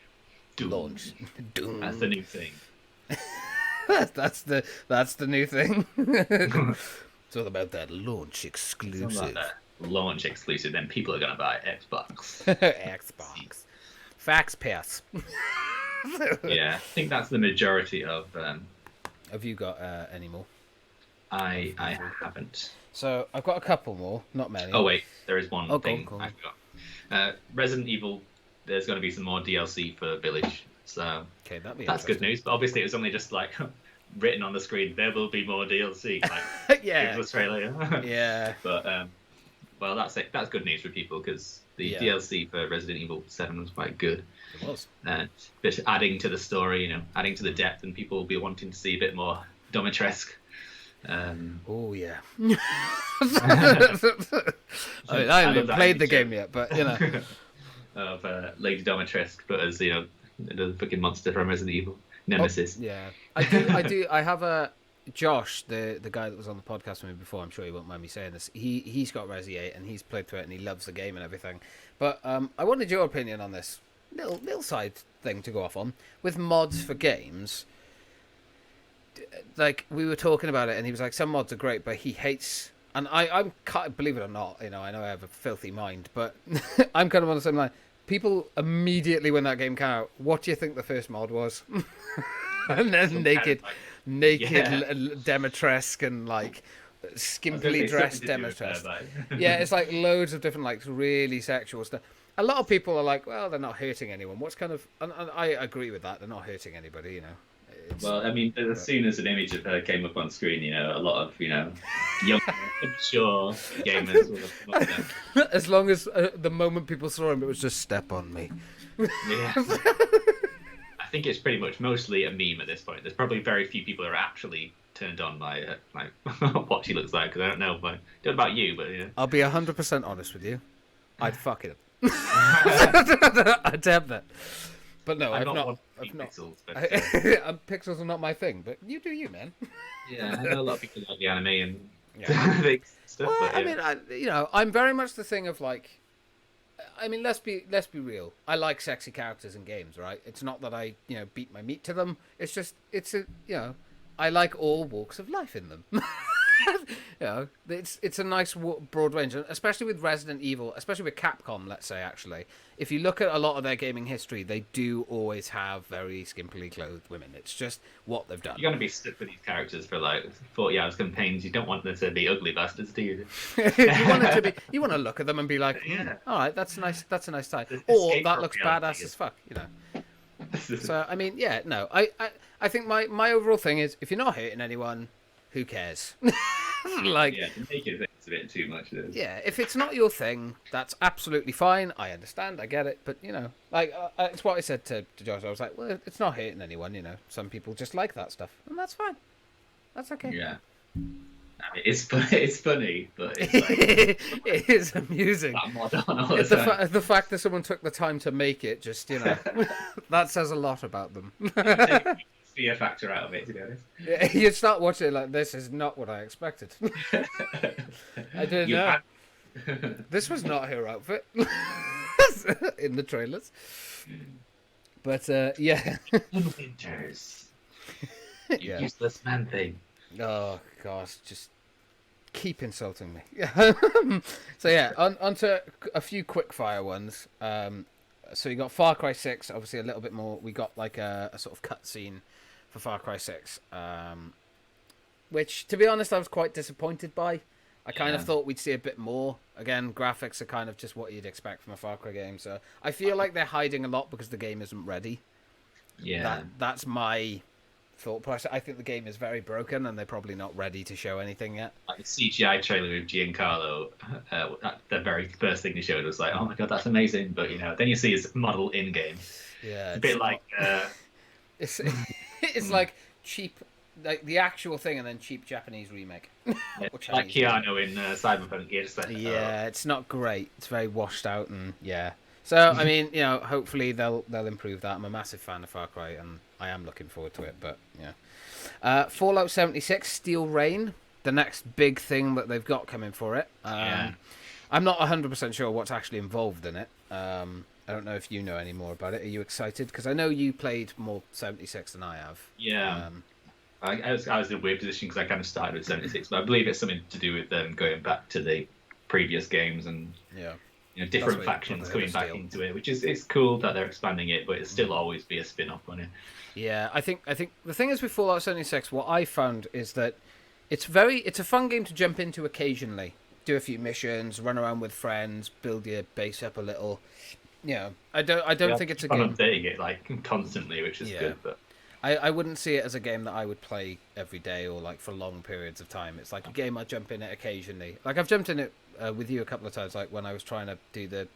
The same. Launch. Doom. That's the new thing. that's the new thing. It's all about that launch exclusive. Launch exclusive, then people are gonna buy Xbox. Xbox. Fax pass. Yeah, I think that's the majority of. Have you got any more? I haven't. So I've got a couple more, not many. Oh wait, there is one thing go on. I forgot. Resident Evil. There's going to be some more DLC for Village, so okay, that's good news. But obviously, it was only just like written on the screen. There will be more DLC. Like, yeah. Australia. Yeah. But well, that's it. That's good news for people, because the DLC for Resident Evil 7 was quite good. It was. And just adding to the story, you know, adding to the depth, and people will be wanting to see a bit more Domitresque. Oh yeah. I haven't played the game yet, but you know. Of Lady Domitresque, but as, you know, the fucking monster from Resident Evil, Nemesis. Oh, yeah, I do. I have a Josh, the guy that was on the podcast with me before. I'm sure he won't mind me saying this. He's got Resi 8 and he's played through it and he loves the game and everything. But I wanted your opinion on this little side thing to go off on with mods for games. Like, we were talking about it and he was like, some mods are great, but he hates. And I'm believe it or not, you know, I know I have a filthy mind, but I'm kind of on the same line. People immediately, when that game came out, what do you think the first mod was? And then naked Demetresque and like skimpily dressed Demetresque. Yeah, it's like loads of different like really sexual stuff. A lot of people are like, well, they're not hurting anyone. What's kind of, and I agree with that. They're not hurting anybody, you know. Well, I mean, as soon as an image of her came up on screen, you know, a lot of, you know, young, mature gamers will have come up there. As long as the moment people saw him, it was just step on me. Yeah. I think it's pretty much mostly a meme at this point. There's probably very few people who are actually turned on by what she looks like, because I don't know about you, but yeah. I'll be 100% honest with you. I'd fuck it. I'd have that. But no, I've not. Pixels, but, pixels are not my thing, but you do you, man. Yeah, I know a lot of people like the anime and stuff. Well, but, yeah. I mean, I'm very much the thing of like, I mean, let's be real. I like sexy characters in games, right? It's not that I, beat my meat to them. It's just, I like all walks of life in them. It's a nice broad range, especially with Resident Evil, especially with Capcom. Let's say, actually, if you look at a lot of their gaming history, they do always have very skimpily clothed women. It's just what they've done. You're gonna be stuck with these characters for like 40 hours campaigns. You don't want them to be ugly bastards, do you? You want it to be. You want to look at them and be like, all right, that's nice. That's a nice tie. Or that looks badass as fuck. So I mean, no. I think my overall thing is, if you're not hurting anyone, who cares? Like, the naked thing's a bit too much. Yeah, if it's not your thing, that's absolutely fine. I understand, I get it, but it's what I said to Josh. I was like, well, it's not hurting anyone. Some people just like that stuff, and that's fine. That's okay. Yeah. I mean, it's funny, but it's like it is amusing. The fact that someone took the time to make it, just that says a lot about them. Take the fear factor out of it, to be honest. Yeah, you start watching it like, this is not what I expected. I didn't know. This was not her outfit in the trailers. But yeah. Winters. You useless man thing. Oh gosh, just keep insulting me. So yeah, on to a few quick fire ones. So you got Far Cry 6, obviously a little bit more. We got like a sort of cutscene for Far Cry 6, which, to be honest, I was quite disappointed by. I kind of thought we'd see a bit more. Again, graphics are kind of just what you'd expect from a Far Cry game. So I feel like they're hiding a lot because the game isn't ready. Yeah. That's my thought process. I think the game is very broken and they're probably not ready to show anything yet. Like the CGI trailer with Giancarlo, the very first thing they showed was like, oh my god, that's amazing. But, then you see his model in-game. Yeah. It's a bit like... It's like cheap... Like the actual thing, and then cheap Japanese remake. Like Keanu in Cyberpunk. It's not great. It's very washed out, and yeah. So I mean, hopefully they'll improve that. I'm a massive fan of Far Cry, and I am looking forward to it. But yeah, Fallout 76, Steel Rain, the next big thing that they've got coming for it. I'm not 100% sure what's actually involved in it. I don't know if you know any more about it. Are you excited? Because I know you played more 76 than I have. Yeah. I was in a weird position because I kind of started with 76, but I believe it's something to do with them going back to the previous games and different factions coming back into it, which is it's cool that they're expanding it, but it'll still always be a spin-off on it. Yeah, I think the thing is with Fallout 76, what I found is that it's a fun game to jump into occasionally, do a few missions, run around with friends, build your base up a little. I don't think it's a game. I'm updating it like constantly, which is good, but. I wouldn't see it as a game that I would play every day or like for long periods of time. It's like a game I jump in it occasionally. Like I've jumped in it with you a couple of times, like when I was trying to do the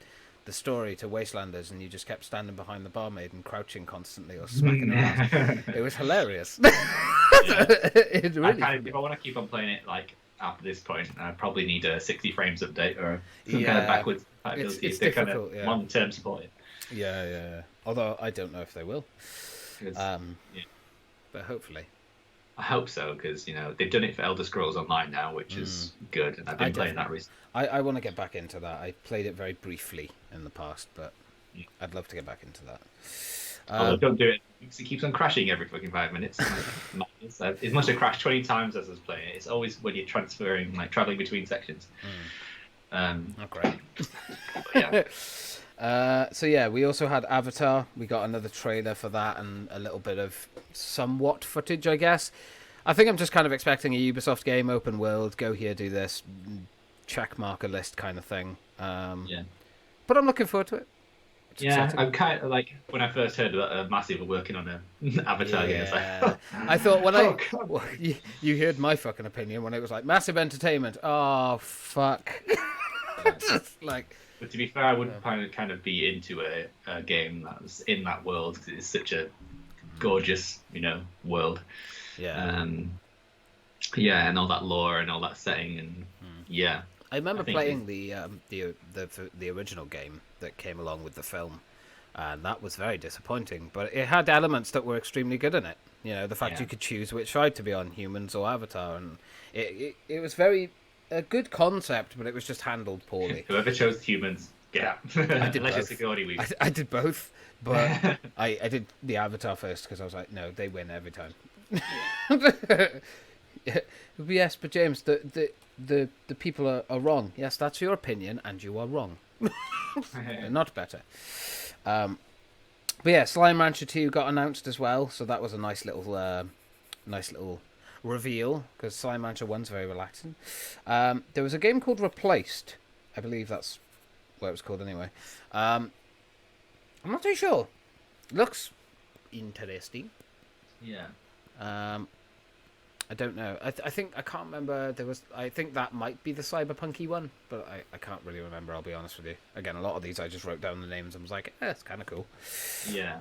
story to Wastelanders and you just kept standing behind the barmaid and crouching constantly or smacking her ass. It was hilarious. It really if I want to keep on playing it like after this point, I probably need a 60 frames update or some kind of backwards compatibility if they kind of long-term support it. Yeah. Although I don't know if they will. But hopefully, I hope so because they've done it for Elder Scrolls Online now, which is good, and I've been playing that recently. I want to get back into that. I played it very briefly in the past, but I'd love to get back into that. Don't do it because it keeps on crashing every fucking 5 minutes. It must have crashed 20 times as I was playing it. It's always when you're transferring, like traveling between sections. Not great. Yeah. So yeah, we also had Avatar. We got another trailer for that and a little bit of somewhat footage, I guess. I think I'm just kind of expecting a Ubisoft game, open world, go here, do this, check marker list kind of thing. But I'm looking forward to it. It's exciting. I'm kind of like when I first heard about Massive working on an Avatar game. It's like, I thought you heard my fucking opinion when it was like Massive Entertainment. Oh fuck. Just like. But to be fair, I wouldn't kind of be into a game that was in that world because it's such a gorgeous, world. Yeah. And all that lore and all that setting and I remember playing the original game that came along with the film, and that was very disappointing. But it had elements that were extremely good in it. The fact you could choose which side to be on, humans or Avatar, and it was very. A good concept, but it was just handled poorly. Whoever chose humans, get out. I did both, but I did the Avatar first because I was like, no, they win every time. Yes, but James, the people are wrong. Yes, that's your opinion, and you are wrong. They're not better. But yeah, Slime Rancher 2 got announced as well, so that was a nice little reveal because Slime Rancher 1's very relaxing. There was a game called Replaced. I believe that's what it was called anyway. I'm not too sure. Looks interesting. Yeah. I don't know. I think I can't remember. I think that might be the cyberpunky one, but I can't really remember. I'll be honest with you. Again, a lot of these I just wrote down the names and was like, it's kind of cool. Yeah.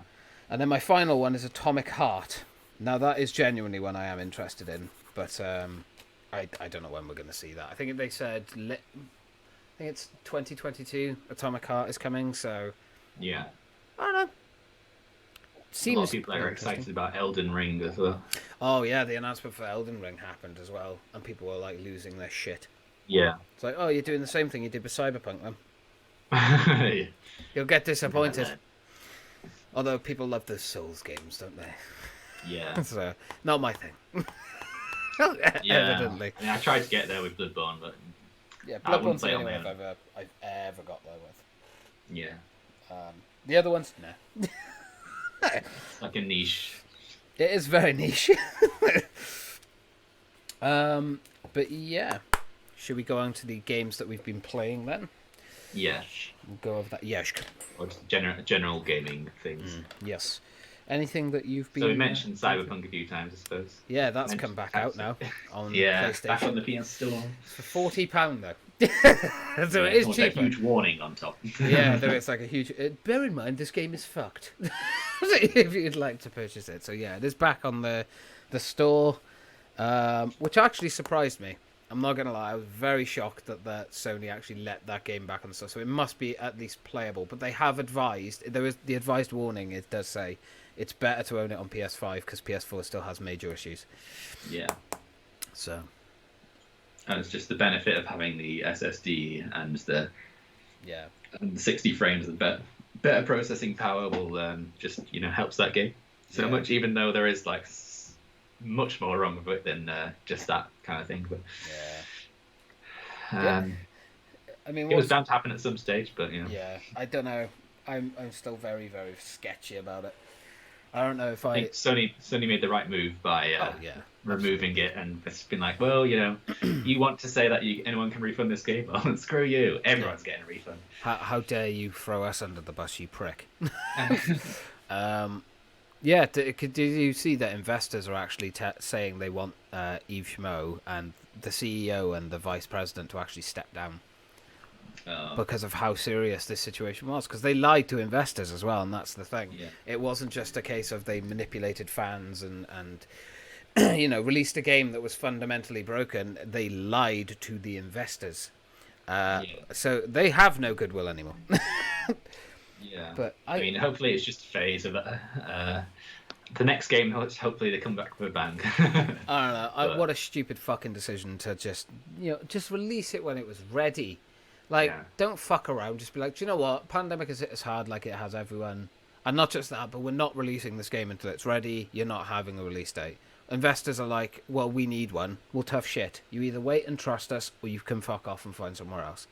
And then my final one is Atomic Heart. Now that is genuinely one I am interested in. But I don't know when we're going to see that. I think they said I think it's 2022. Atomic Heart is coming, so yeah. I don't know. Seems a lot of people are excited about Elden Ring as well. Oh yeah, the announcement for Elden Ring happened as well, and people were like losing their shit. Yeah. It's like, oh, you're doing the same thing you did with Cyberpunk then. You'll get disappointed. Yeah. Although people love the Souls games, don't they? Yeah. So, not my thing. Evidently. I mean, I tried to get there with Bloodborne, but yeah, Bloodborne's the only one I've ever got there with. Yeah. The other ones, no. It's like a niche. It is very niche. But yeah, should we go on to the games that we've been playing then? Yes. We'll go over that. Yes. Or just general gaming things. Yes. Anything that you've been... So we mentioned Cyberpunk a few times, I suppose. Yeah, that's come back out now on PlayStation. Back on the PS Store. For £40 though. So it is cheaper. A huge warning on top. Yeah, there is like a huge... bear in mind, this game is fucked. If you'd like to purchase it. So yeah, it is back on the store, which actually surprised me. I'm not going to lie, I was very shocked that Sony actually let that game back on the store. So it must be at least playable. But they have advised, there is the advised warning, it does say, it's better to own it on PS5 because PS4 still has major issues. Yeah. So. And it's just the benefit of having the SSD and the 60 frames of better processing power will just helps that game so much, even though there is like much more wrong with it than just that kind of thing. But I mean, it was bound to happen at some stage, but yeah, I don't know. I'm still very, very sketchy about it. I don't know if I think Sony made the right move by removing it, and it's been like, well, you want to say that anyone can refund this game? Well, screw you. Everyone's getting a refund. How dare you throw us under the bus, you prick? Yeah, did you see that investors are actually saying they want Yves Schmo and the CEO and the vice president to actually step down? Because of how serious this situation was, because they lied to investors as well, and that's the thing. Yeah. It wasn't just a case of they manipulated fans and released a game that was fundamentally broken. They lied to the investors, so they have no goodwill anymore. Yeah, but I mean, hopefully it's just a phase of the next game. Hopefully they come back with a bang. I don't know. What a stupid fucking decision to just release it when it was ready. Don't fuck around. Just be like, do you know what? Pandemic has hit us hard like it has everyone. And not just that, but we're not releasing this game until it's ready. You're not having a release date. Investors are like, well, we need one. Well, tough shit. You either wait and trust us, or you can fuck off and find somewhere else.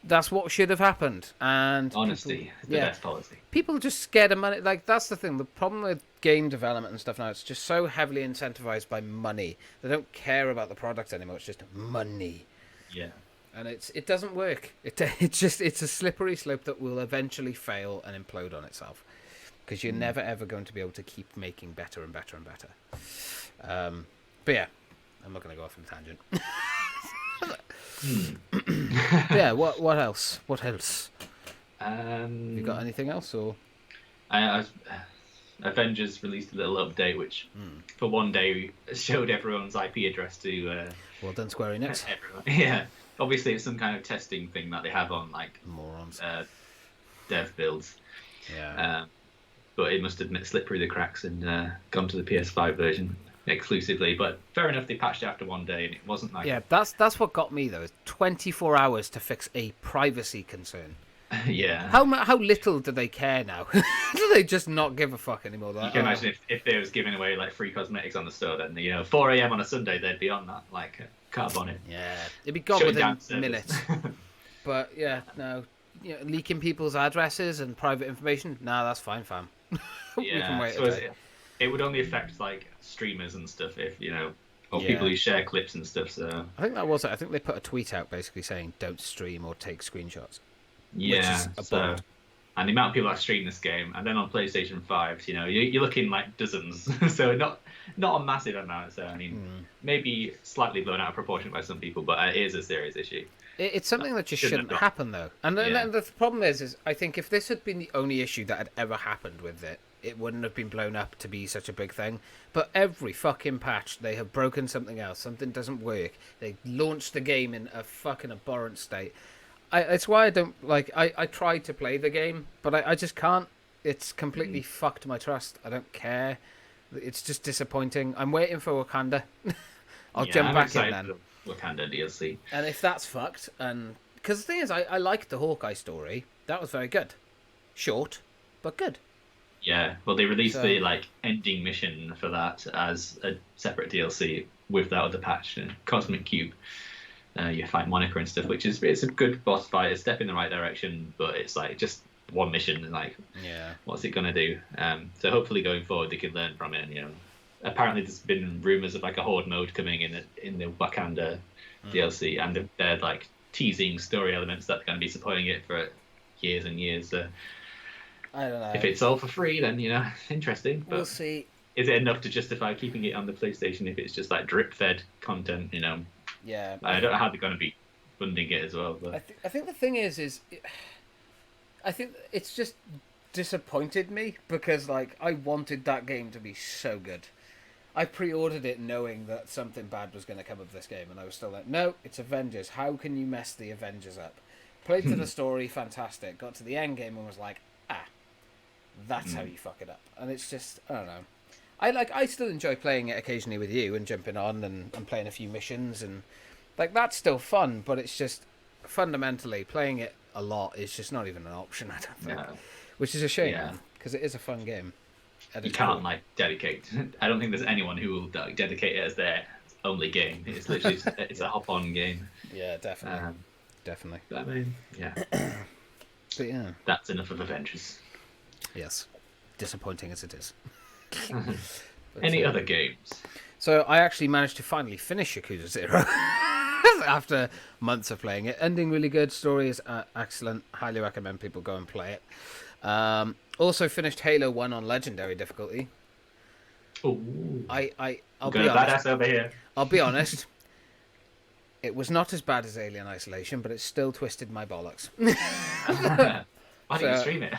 That's what should have happened. And honesty is the best policy. People just scared of money. Like, that's the thing. The problem with game development and stuff now, it's just so heavily incentivized by money. They don't care about the product anymore. It's just money. Yeah. And it doesn't work. It's a slippery slope that will eventually fail and implode on itself, because you're never ever going to be able to keep making better and better and better. But yeah, I'm not going to go off on a tangent. Yeah. What else? What else? You got anything else or? Avengers released a little update which, for one day, showed everyone's IP address to. Well done, Square Enix. Everyone. Yeah. Obviously, it's some kind of testing thing that they have on morons dev builds. Yeah. But it must have slipped through the cracks and gone to the PS5 version exclusively. But fair enough, they patched it after one day, and it wasn't like. Yeah, that's what got me though. 24 hours to fix a privacy concern. Yeah. How little do they care now? Do they just not give a fuck anymore? You can imagine if they was giving away free cosmetics on the store, then 4 a.m. on a Sunday they'd be on that carb on it. Yeah, it'd be gone within minutes. But yeah, no, leaking people's addresses and private information. Nah, that's fine, fam. We can wait it would only affect streamers and stuff if or people who share clips and stuff. So I think that was it. I think they put a tweet out basically saying don't stream or take screenshots. Yeah, and the amount of people that stream this game, and then on PlayStation 5, you're looking like dozens. So not a massive amount. So I mean, maybe slightly blown out of proportion by some people, but it is a serious issue. It's something that just shouldn't happen, though. And the problem is I think if this had been the only issue that had ever happened with it, it wouldn't have been blown up to be such a big thing. But every fucking patch, they have broken something else. Something doesn't work. They launched the game in a fucking abhorrent state. It's why I don't like. I tried to play the game, but I just can't. It's completely fucked my trust. I don't care. It's just disappointing. I'm waiting for Wakanda. I'll jump back in then. Wakanda DLC. And if that's fucked, and because the thing is, I liked the Hawkeye story. That was very good. Short, but good. Yeah, well, they released the ending mission for that as a separate DLC with that other patch, Cosmic Cube. You fight Monica and stuff, which is it's a good boss fight. It's a step in the right direction, but it's like just one mission and what's it gonna do? So hopefully going forward they can learn from it. And, apparently there's been rumors of like a horde mode coming in the Wakanda DLC, and they're like teasing story elements that are going to be supporting it for years and years. So I don't know if it's all for free, then interesting. But we'll see. Is it enough to justify keeping it on the PlayStation if it's just like drip fed content? Yeah. I don't know how they're going to be funding it as well. But I think the thing is I think it's just disappointed me because I wanted that game to be so good. I pre-ordered it knowing that something bad was going to come of this game, and I was still like, no, it's Avengers. How can you mess the Avengers up? Played to the story, fantastic. Got to the end game and was like, that's how you fuck it up. And it's just, I don't know. I still enjoy playing it occasionally with you and jumping on and playing a few missions, and that's still fun, but it's just fundamentally playing it a lot is just not even an option, I don't think. No. Which is a shame, because it is a fun game. You can't dedicate. I don't think there's anyone who will dedicate it as their only game. It's literally it's a hop-on game. Yeah, definitely, definitely. But, I mean, yeah. But yeah, that's enough of Avengers. Yes, disappointing as it is. Any other games? So I actually managed to finally finish Yakuza 0 after months of playing it. Ending really good. Story is excellent. Highly recommend people go and play it. Also finished Halo 1 on Legendary difficulty. Ooh. I'll be honest. Over here. I'll be honest. It was not as bad as Alien Isolation, but it still twisted my bollocks. Why don't you stream it?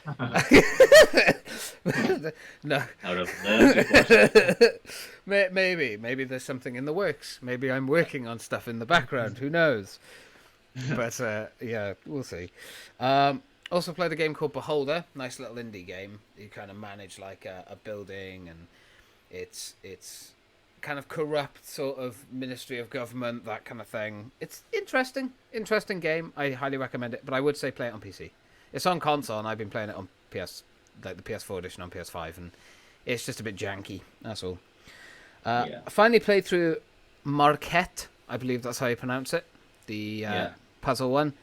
No. Out of nerves. Maybe there's something in the works. Maybe I'm working on stuff in the background. Who knows? But yeah, we'll see. Also played a game called Beholder. Nice little indie game. You kind of manage a building, and it's kind of corrupt sort of Ministry of Government, that kind of thing. It's interesting game. I highly recommend it, but I would say play it on PC. It's on console, and I've been playing it on PS, the PS4 edition on PS5, and it's just a bit janky. That's all. I finally played through Marquette. I believe that's how you pronounce it. The puzzle one.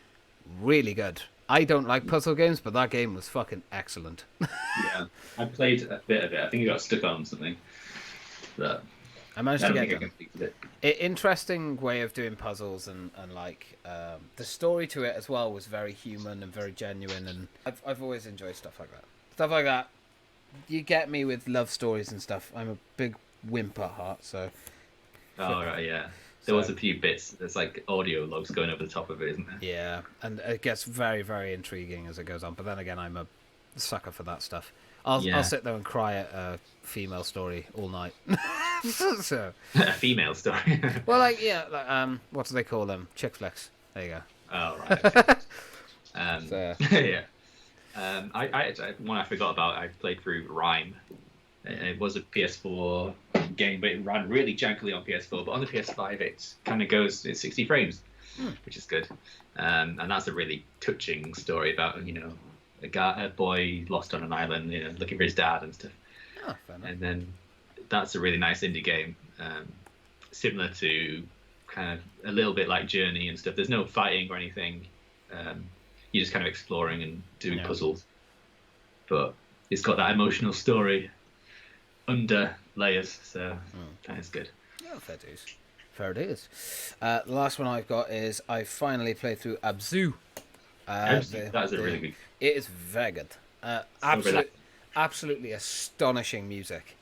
Really good. I don't like puzzle games, but that game was fucking excellent. Yeah, I played a bit of it. I think you got stuck on something. But I managed to get it. Interesting way of doing puzzles, and the story to it as well was very human and very genuine, and I've always enjoyed stuff like that. Stuff like that. You get me with love stories and stuff. I'm a big wimp at heart, so. Oh right, yeah. There was a few bits. There's audio logs going over the top of it, isn't there? Yeah, and it gets very, very intriguing as it goes on. But then again, I'm a sucker for that stuff. I'll sit there and cry at a female story all night. So a female story. Well, what do they call them? Chick flicks. There you go. Oh right. Yeah. One I forgot about. I played through Rhyme. It was a PS4 game, but it ran really jankily on PS4. But on the PS5, it kind of goes at 60 frames, which is good. And that's a really touching story about a boy lost on an island, looking for his dad and stuff. Oh, fair enough. And then that's a really nice indie game, similar to kind of a little bit like Journey and stuff. There's no fighting or anything. You're just kind of exploring and doing puzzles. But it's got that emotional story under layers, so that is good. Oh, fair dues. The last one I've got is I finally played through Abzu. That's a really good. It is very good. Absolutely astonishing music.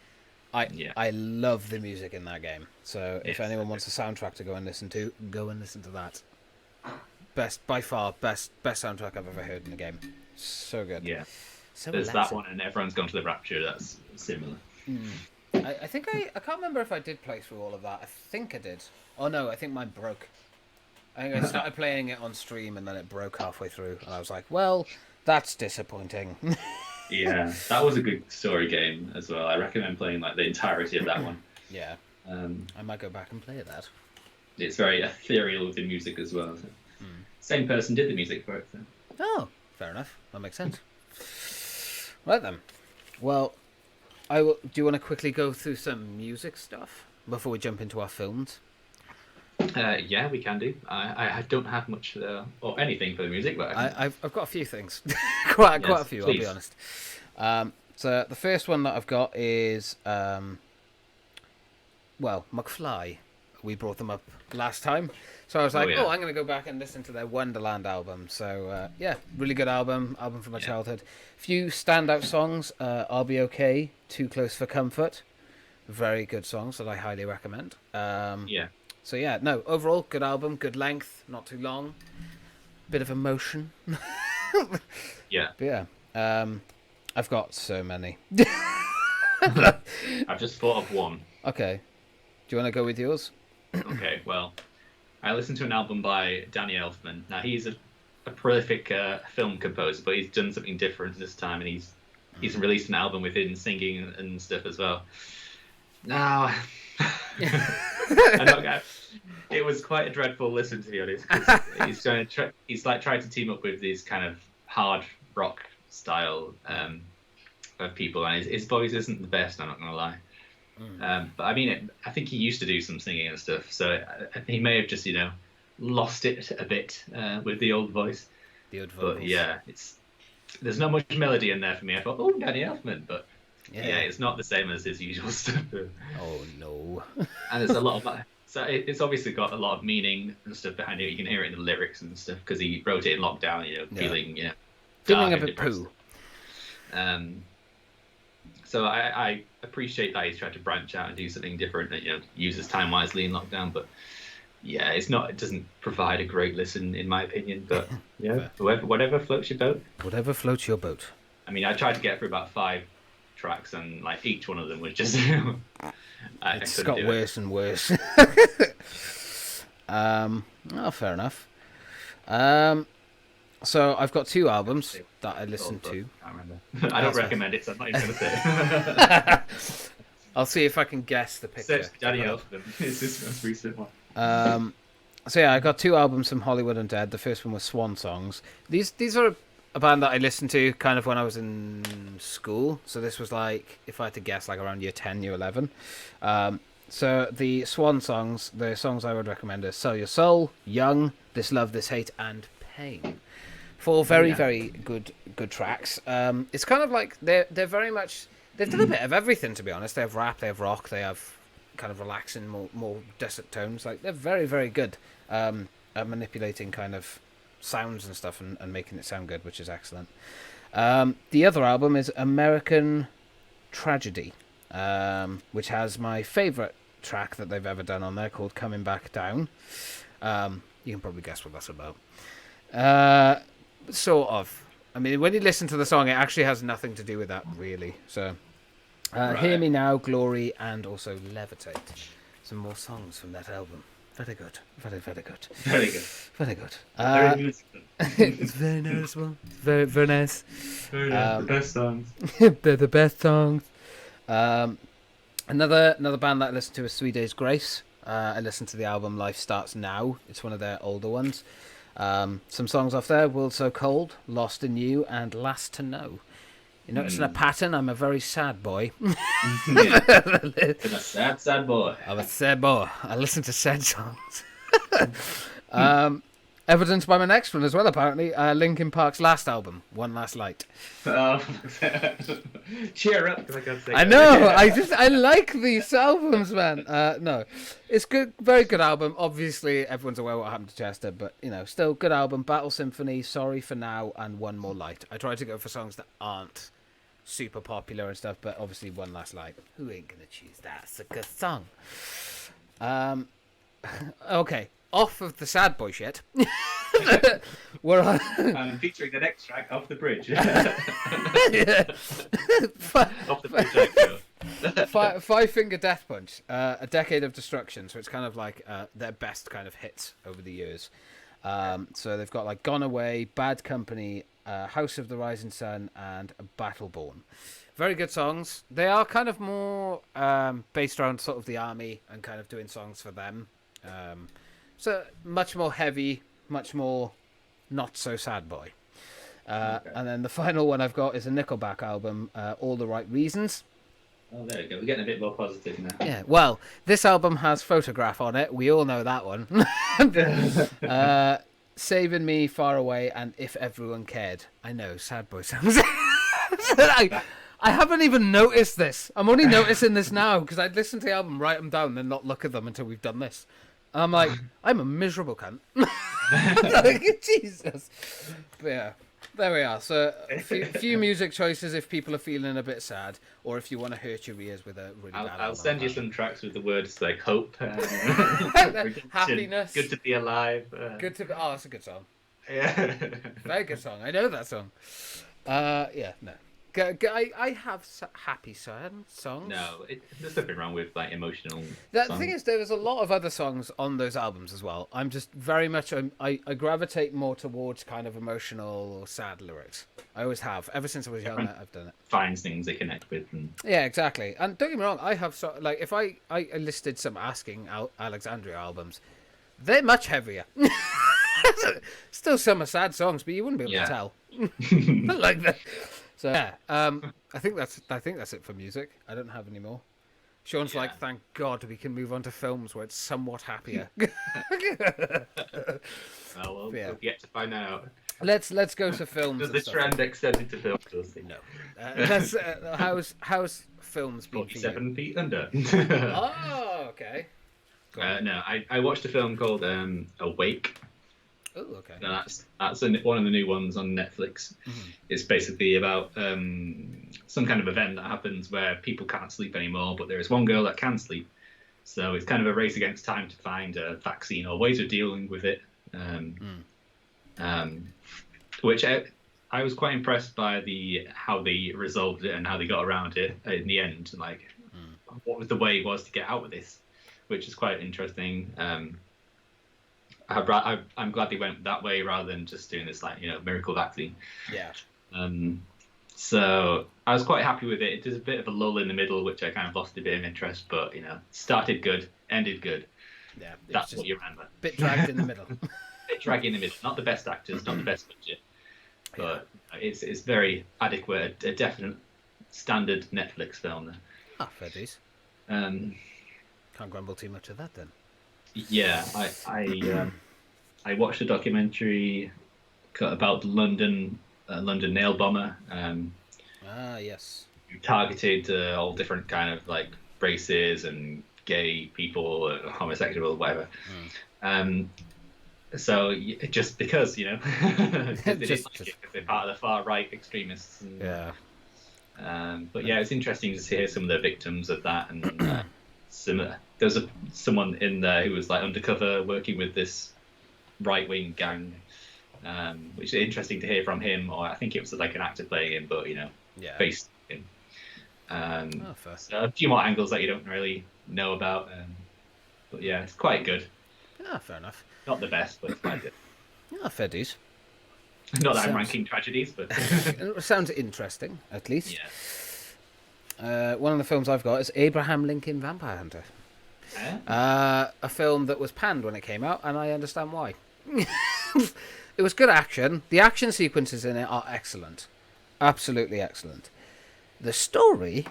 I love the music in that game. So if anyone wants a soundtrack to go and listen to, go and listen to that. Best soundtrack I've ever heard in the game. So good. Yeah. There's that one, and Everyone's Gone to the Rapture. That's similar. I think I can't remember if I did play through all of that. I think I did. Oh no, I think mine broke. I think I started playing it on stream and then it broke halfway through, and I was like, well, that's disappointing. Yeah, that was a good story game as well. I recommend playing like the entirety of that one. Yeah. I might go back and play that. It's very ethereal with the music as well. So. Same person did the music for it. So. Oh, fair enough. That makes sense. Right then. Well, do you want to quickly go through some music stuff before we jump into our films? Yeah, we can do. I don't have much or anything for the music, but I've got a few things. quite a few, please. I'll be honest. So the first one that I've got is McFly. We brought them up last time, so I was like, I'm going to go back and listen to their Wonderland album. So really good album from my childhood. Few standout songs: "I'll Be Okay," "Too Close for Comfort," very good songs that I highly recommend. So overall good album, good length, not too long, bit of emotion. But I've got so many. I've just thought of one. Okay, do you want to go with yours? Okay, well, I listened to an album by Danny Elfman. Now he's a prolific film composer, but he's done something different this time, and he's released an album with him singing and stuff as well. Now, it was quite a dreadful listen, to be honest. He's tried to team up with these kind of hard rock style of people, and his voice isn't the best. I'm not gonna lie. But I mean, I think he used to do some singing and stuff, so he may have just lost it a bit with the old voice. But yeah, there's not much melody in there for me. I thought, Danny Elfman, but it's not the same as his usual stuff. Oh no! And there's a lot of so it's obviously got a lot of meaning and stuff behind it. You can hear it in the lyrics and stuff because he wrote it in lockdown. Feeling a bit poo. So I appreciate that he's tried to branch out and do something different that use his time wisely in lockdown. But it doesn't provide a great listen in my opinion. But whatever floats your boat. Whatever floats your boat. I mean, I tried to get through about 5 tracks, and like each one of them was just. It's got worse and worse. Fair enough. So I've got 2 albums that I listened to. I can't remember. I don't recommend it, so I'm not even going to say it. I'll see if I can guess the picture. Search Danny Elfman. It's this most recent one. I got 2 albums from Hollywood Undead. The first one was Swan Songs. These are a band that I listened to kind of when I was in school. So this was like, if I had to guess, like around year 10, year 11. So the Swan Songs, the songs I would recommend are Sell Your Soul, Young, This Love, This Hate, and Pain. 4 very, very good tracks. It's kind of like they're very much, they've done a bit of everything, to be honest. They have rap, they have rock, they have kind of relaxing, more desert tones. Like, they're very, very good at manipulating kind of sounds and stuff and making it sound good, which is excellent. The other album is American Tragedy, which has my favourite track that they've ever done on there called Coming Back Down. You can probably guess what that's about. Sort of. I mean, when you listen to the song, it actually has nothing to do with that, really. So, Hear Me Now, Glory, and also Levitate. Some more songs from that album. Very good. Very, very good. Very good. Very good. Very musical. It's very noticeable. Very, very nice. Very nice. The best songs. They're the best songs. Another band that I listened to is 3 Days Grace. I listened to the album Life Starts Now. It's one of their older ones. Some songs off there: World So Cold, Lost in You, and Last to Know. You're noticing a pattern? I'm a very sad boy. I'm a sad boy. I'm a sad boy. I listen to sad songs. Evidenced by my next one as well, apparently. Linkin Park's last album, One Last Light. Cheer up, because I can't say I know. I like these albums, man. No, it's good, very good album. Obviously, everyone's aware what happened to Chester, but still good album. Battle Symphony, Sorry for Now, and One More Light. I tried to go for songs that aren't super popular and stuff, but obviously One Last Light. Who ain't gonna choose that? It's a good song. Okay. Off of the sad boy shit. We're on... I'm featuring the next track, Off the Bridge. Off the Bridge, Five Finger Death Punch, A Decade of Destruction. So it's kind of like their best kind of hits over the years. So they've got like Gone Away, Bad Company, House of the Rising Sun, and Battleborn. Very good songs. They are kind of more based around sort of the army and kind of doing songs for them. So much more heavy, much more not so sad boy. And then the final one I've got is a Nickelback album, All the Right Reasons. Oh, there we go. We're getting a bit more positive now. Yeah, well, this album has Photograph on it. We all know that one. Saving Me, Far Away, and If Everyone Cared. I know, sad boy songs. I haven't even noticed this. I'm only noticing this now because I'd listen to the album, write them down, then not look at them until we've done this. And I'm like, I'm a miserable cunt. Like, Jesus. But yeah, there we are. So a few music choices if people are feeling a bit sad, or if you want to hurt your ears with a really bad album. I'll send you some tracks with the words like hope, happiness, good to be alive. Good to be. Oh, that's a good song. Yeah. Very good song. I know that song. Yeah, no. I have happy songs. No, there's nothing wrong with like emotional. The thing is, there's a lot of other songs on those albums as well. I'm just very much I gravitate more towards kind of emotional or sad lyrics. I always have ever since I was young. I've done it. Finds things they connect with. Yeah, exactly. And don't get me wrong, I have like if I listed some Asking Alexandria albums, they're much heavier. Still some are sad songs, but you wouldn't be able to tell. Like that. So yeah, I think that's it for music. I don't have any more. Sean's like, thank God we can move on to films where it's somewhat happier. Well, we'll get to find out. Let's go to films. Does the trend extend into films? No. How's films been 47 Feet Under. Oh, okay. No, I watched a film called Awake. Oh, okay. No, that's one of the new ones on Netflix. Mm-hmm. It's basically about some kind of event that happens where people can't sleep anymore, but there is one girl that can sleep. So it's kind of a race against time to find a vaccine or ways of dealing with it. Which I was quite impressed by how they resolved it and how they got around it in the end. Like, what was the way was to get out of this, which is quite interesting. I'm glad they went that way rather than just doing this miracle vaccine. Yeah. So I was quite happy with it. It was a bit of a lull in the middle, which I kind of lost a bit of interest. But started good, ended good. Yeah. That's what you remember. Bit dragged in the middle. Bit dragged in the middle. Not the best actors, not the best budget, but it's very adequate. A definite standard Netflix film there. Ah, fair dues. Can't grumble too much of that then. Yeah, I watched a documentary about the London nail bomber. Yes. Who targeted all different kind of like races and gay people, homosexual, whatever. So just because they didn't like it because they're part of the far right extremists. And, but yeah, it's interesting to hear some of the victims of that and. There's someone in there who was like undercover working with this right-wing gang, which is interesting to hear from him. Or I think it was like an actor playing him, but based him. So a few more angles that you don't really know about, but yeah, it's quite good. Fair enough. Not the best, but it's quite good. Fair dues. Not that I'm ranking tragedies, but it sounds interesting at least. Yeah. One of the films I've got is Abraham Lincoln Vampire Hunter. A film that was panned when it came out, and I understand why. It was good action. The action sequences in it are excellent. Absolutely excellent. The story,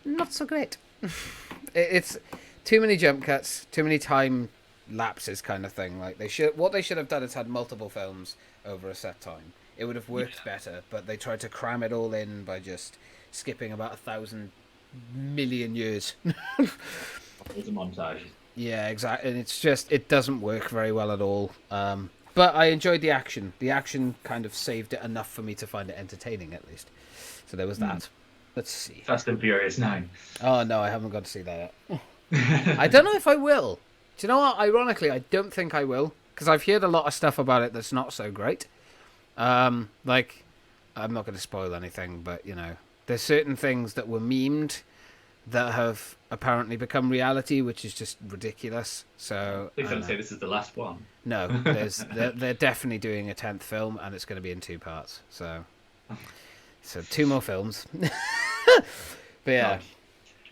not so great. It's too many jump cuts, too many time lapses kind of thing. Like what they should have done is had multiple films over a set time. It would have worked better, but they tried to cram it all in by just skipping about 1,000 million years. It's a montage. Yeah, exactly. And it doesn't work very well at all. But I enjoyed the action. The action kind of saved it enough for me to find it entertaining, at least. So there was that. Let's see. Fast and Furious 9. Oh, no, I haven't got to see that yet. I don't know if I will. Do you know what? Ironically, I don't think I will. because I've heard a lot of stuff about it that's not so great. Like, I'm not going to spoil anything, but, you know, there's certain things that were memed that have apparently become reality, which is just ridiculous. So please don't say this is the last one. No, they're definitely doing a 10th film, and it's going to be in 2 parts. So 2 more films. But yeah, God.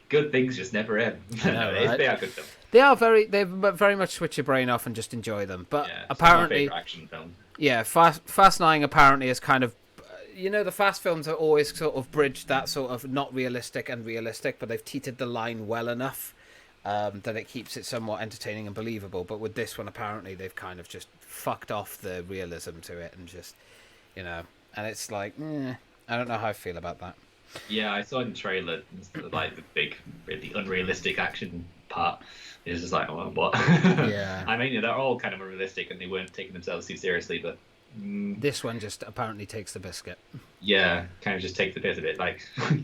Good things just never end. Know, right? They are good films. They very much switch your brain off and just enjoy them. But yeah, apparently, my action film. Yeah, Fast 9 apparently is kind of, you know, the Fast films are always sort of bridged that sort of not realistic and realistic, but they've teetered the line well enough that it keeps it somewhat entertaining and believable. But with this one, apparently, they've kind of just fucked off the realism to it and just, you know, and it's like, I don't know how I feel about that. Yeah, I saw in the trailer, like, the big, really unrealistic action part. It was just like, oh, what? Yeah. I mean, they're all kind of unrealistic and they weren't taking themselves too seriously, but... This one just apparently takes the biscuit. Yeah, kind of just takes the piss a bit. Like,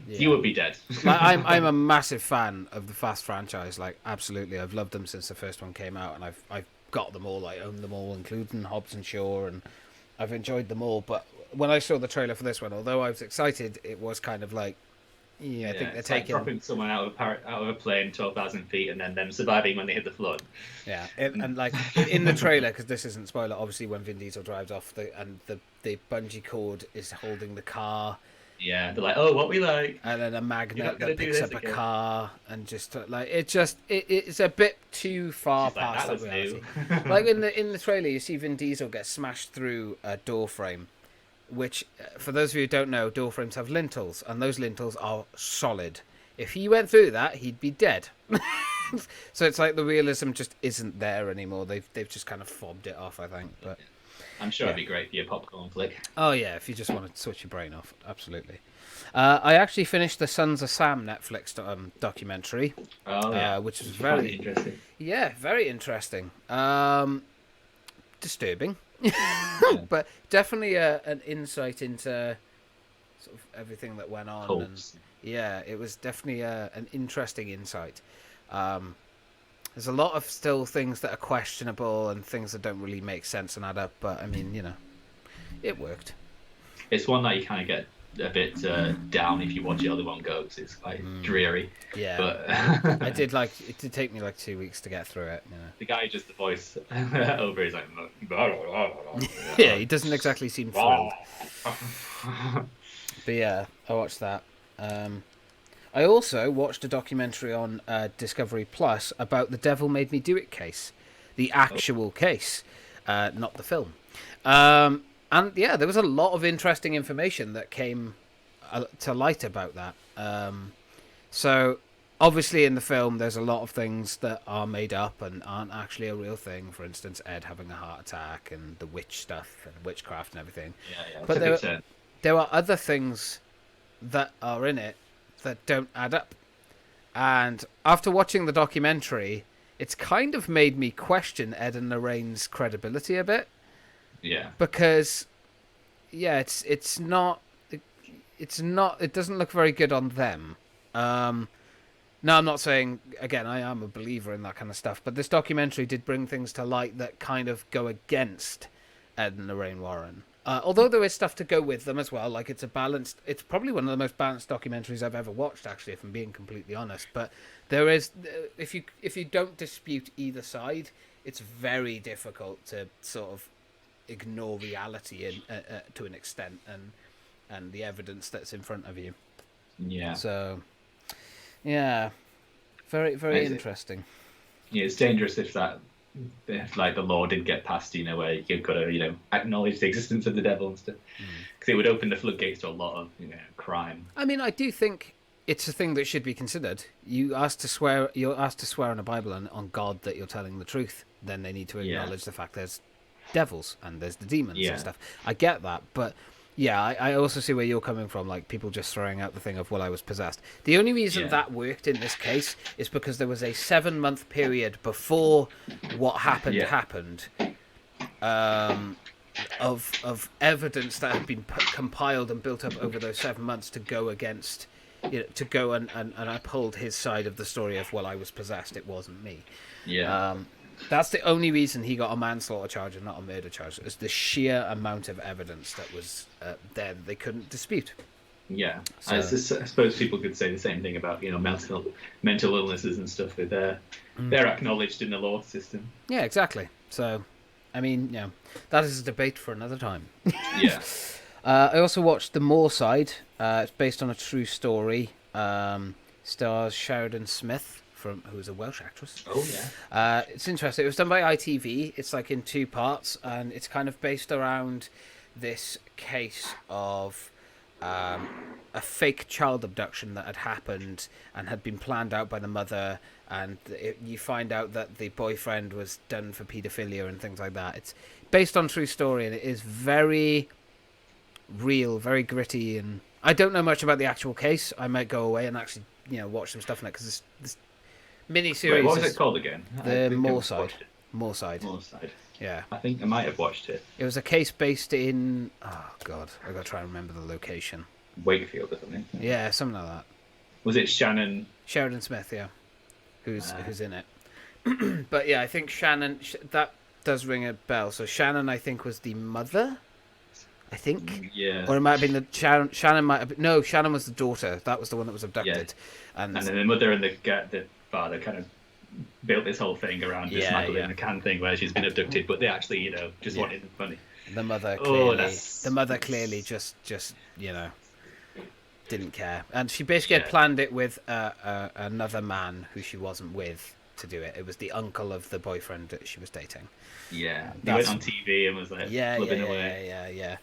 you would be dead. Like, I'm a massive fan of the Fast franchise. Like, absolutely. I've loved them since the first one came out, and I've got them all. I own them all, including Hobbs and Shaw, and I've enjoyed them all. But when I saw the trailer for this one, although I was excited, it was kind of like, I think they're taking... like dropping someone out of a plane 12,000 feet and then them surviving when they hit the flood. Yeah, and like in the trailer, because this isn't spoiler, obviously when Vin Diesel drives off the bungee cord is holding the car. Yeah, they're like, oh, what we like. And then a magnet that picks up a car, and just like it's a bit too far past that reality. Like in the trailer, you see Vin Diesel get smashed through a door frame, which, for those of you who don't know, door frames have lintels, and those lintels are solid. If he went through that, he'd be dead. So it's like the realism just isn't there anymore. They've just kind of fobbed it off, I think. But I'm sure it'd be great for your popcorn flick. Oh yeah, if you just want to switch your brain off, absolutely. I actually finished the Sons of Sam Netflix documentary. Oh yeah, which was very interesting. Yeah, very interesting. Disturbing. But definitely an insight into sort of everything that went on. Hopes. And yeah, it was definitely an interesting insight. There's a lot of still things that are questionable and things that don't really make sense and add up, but I mean, you know, it worked. It's one that you kind of get a bit down if you watch the other one go, because it's quite dreary. Yeah, but it did take me like 2 weeks to get through it. You know. The guy just the voice over is like, yeah, he doesn't exactly seem thrilled. But yeah, I watched that. I also watched a documentary on Discovery Plus about the Devil Made Me Do It case, the actual case, not the film. And yeah, there was a lot of interesting information that came to light about that. So obviously in the film, there's a lot of things that are made up and aren't actually a real thing. For instance, Ed having a heart attack and the witch stuff and witchcraft and everything. Yeah. But there are other things that are in it that don't add up. And after watching the documentary, it's kind of made me question Ed and Lorraine's credibility a bit. Yeah. Because it doesn't look very good on them. Now, I'm not saying, again, I am a believer in that kind of stuff, but this documentary did bring things to light that kind of go against Ed and Lorraine Warren. Although there is stuff to go with them as well, like it's probably one of the most balanced documentaries I've ever watched, actually, if I'm being completely honest. But there is, if you don't dispute either side, it's very difficult to sort of ignore reality to an extent and the evidence that's in front of you. Yeah. So, yeah, very, very interesting. Yeah, it's dangerous if like the law didn't get passed, where you've got to, acknowledge the existence of the devil and stuff, because it would open the floodgates to a lot of, crime. I mean, I do think it's a thing that should be considered. You're asked to swear in the Bible on God that you're telling the truth. Then they need to acknowledge the fact there's devils and there's the demons and stuff. I get that, but yeah, I also see where you're coming from, like people just throwing out the thing of, well, I was possessed. The only reason that worked in this case is because there was a 7-month period before what happened of evidence that had been compiled and built up over those 7 months to go against, to go and uphold his side of the story of, well, I was possessed, it wasn't me. Yeah. That's the only reason he got a manslaughter charge and not a murder charge. Is the sheer amount of evidence that was there that they couldn't dispute. Yeah, so, I suppose people could say the same thing about mental illnesses and stuff. That they're acknowledged in the law system. Yeah, exactly. So, I mean, that is a debate for another time. Yeah. I also watched The Moor Side. It's based on a true story. Stars Sheridan Smith, who's a Welsh actress. Oh yeah. It's interesting. It was done by ITV. It's like in 2 parts, and it's kind of based around this case of a fake child abduction that had happened and had been planned out by the mother, and you find out that the boyfriend was done for paedophilia and things like that. It's based on true story, and it is very real, very gritty, and I don't know much about the actual case. I might go away and actually watch some stuff on it, because this mini-series... What was it called again? The Moorside. Moorside. Yeah. I think I might have watched it. It was a case based in... Oh, God. I've got to try and remember the location. Wakefield or something. Yeah, something like that. Was it Shannon? Sheridan Smith, yeah. Who's in it. But yeah, I think Shannon... That does ring a bell. So Shannon, I think, was the mother... I think. Yeah. Or it might have been Shannon might have been... No, Shannon was the daughter. That was the one that was abducted. Yeah. And then the mother and the father kind of built this whole thing around this smuggling the can thing where she's been abducted, but they actually, just wanted the money. The mother clearly just didn't care. And she basically had planned it with another man who she wasn't with to do it. It was the uncle of the boyfriend that she was dating. Yeah. He went on TV and was like flipping away. Yeah.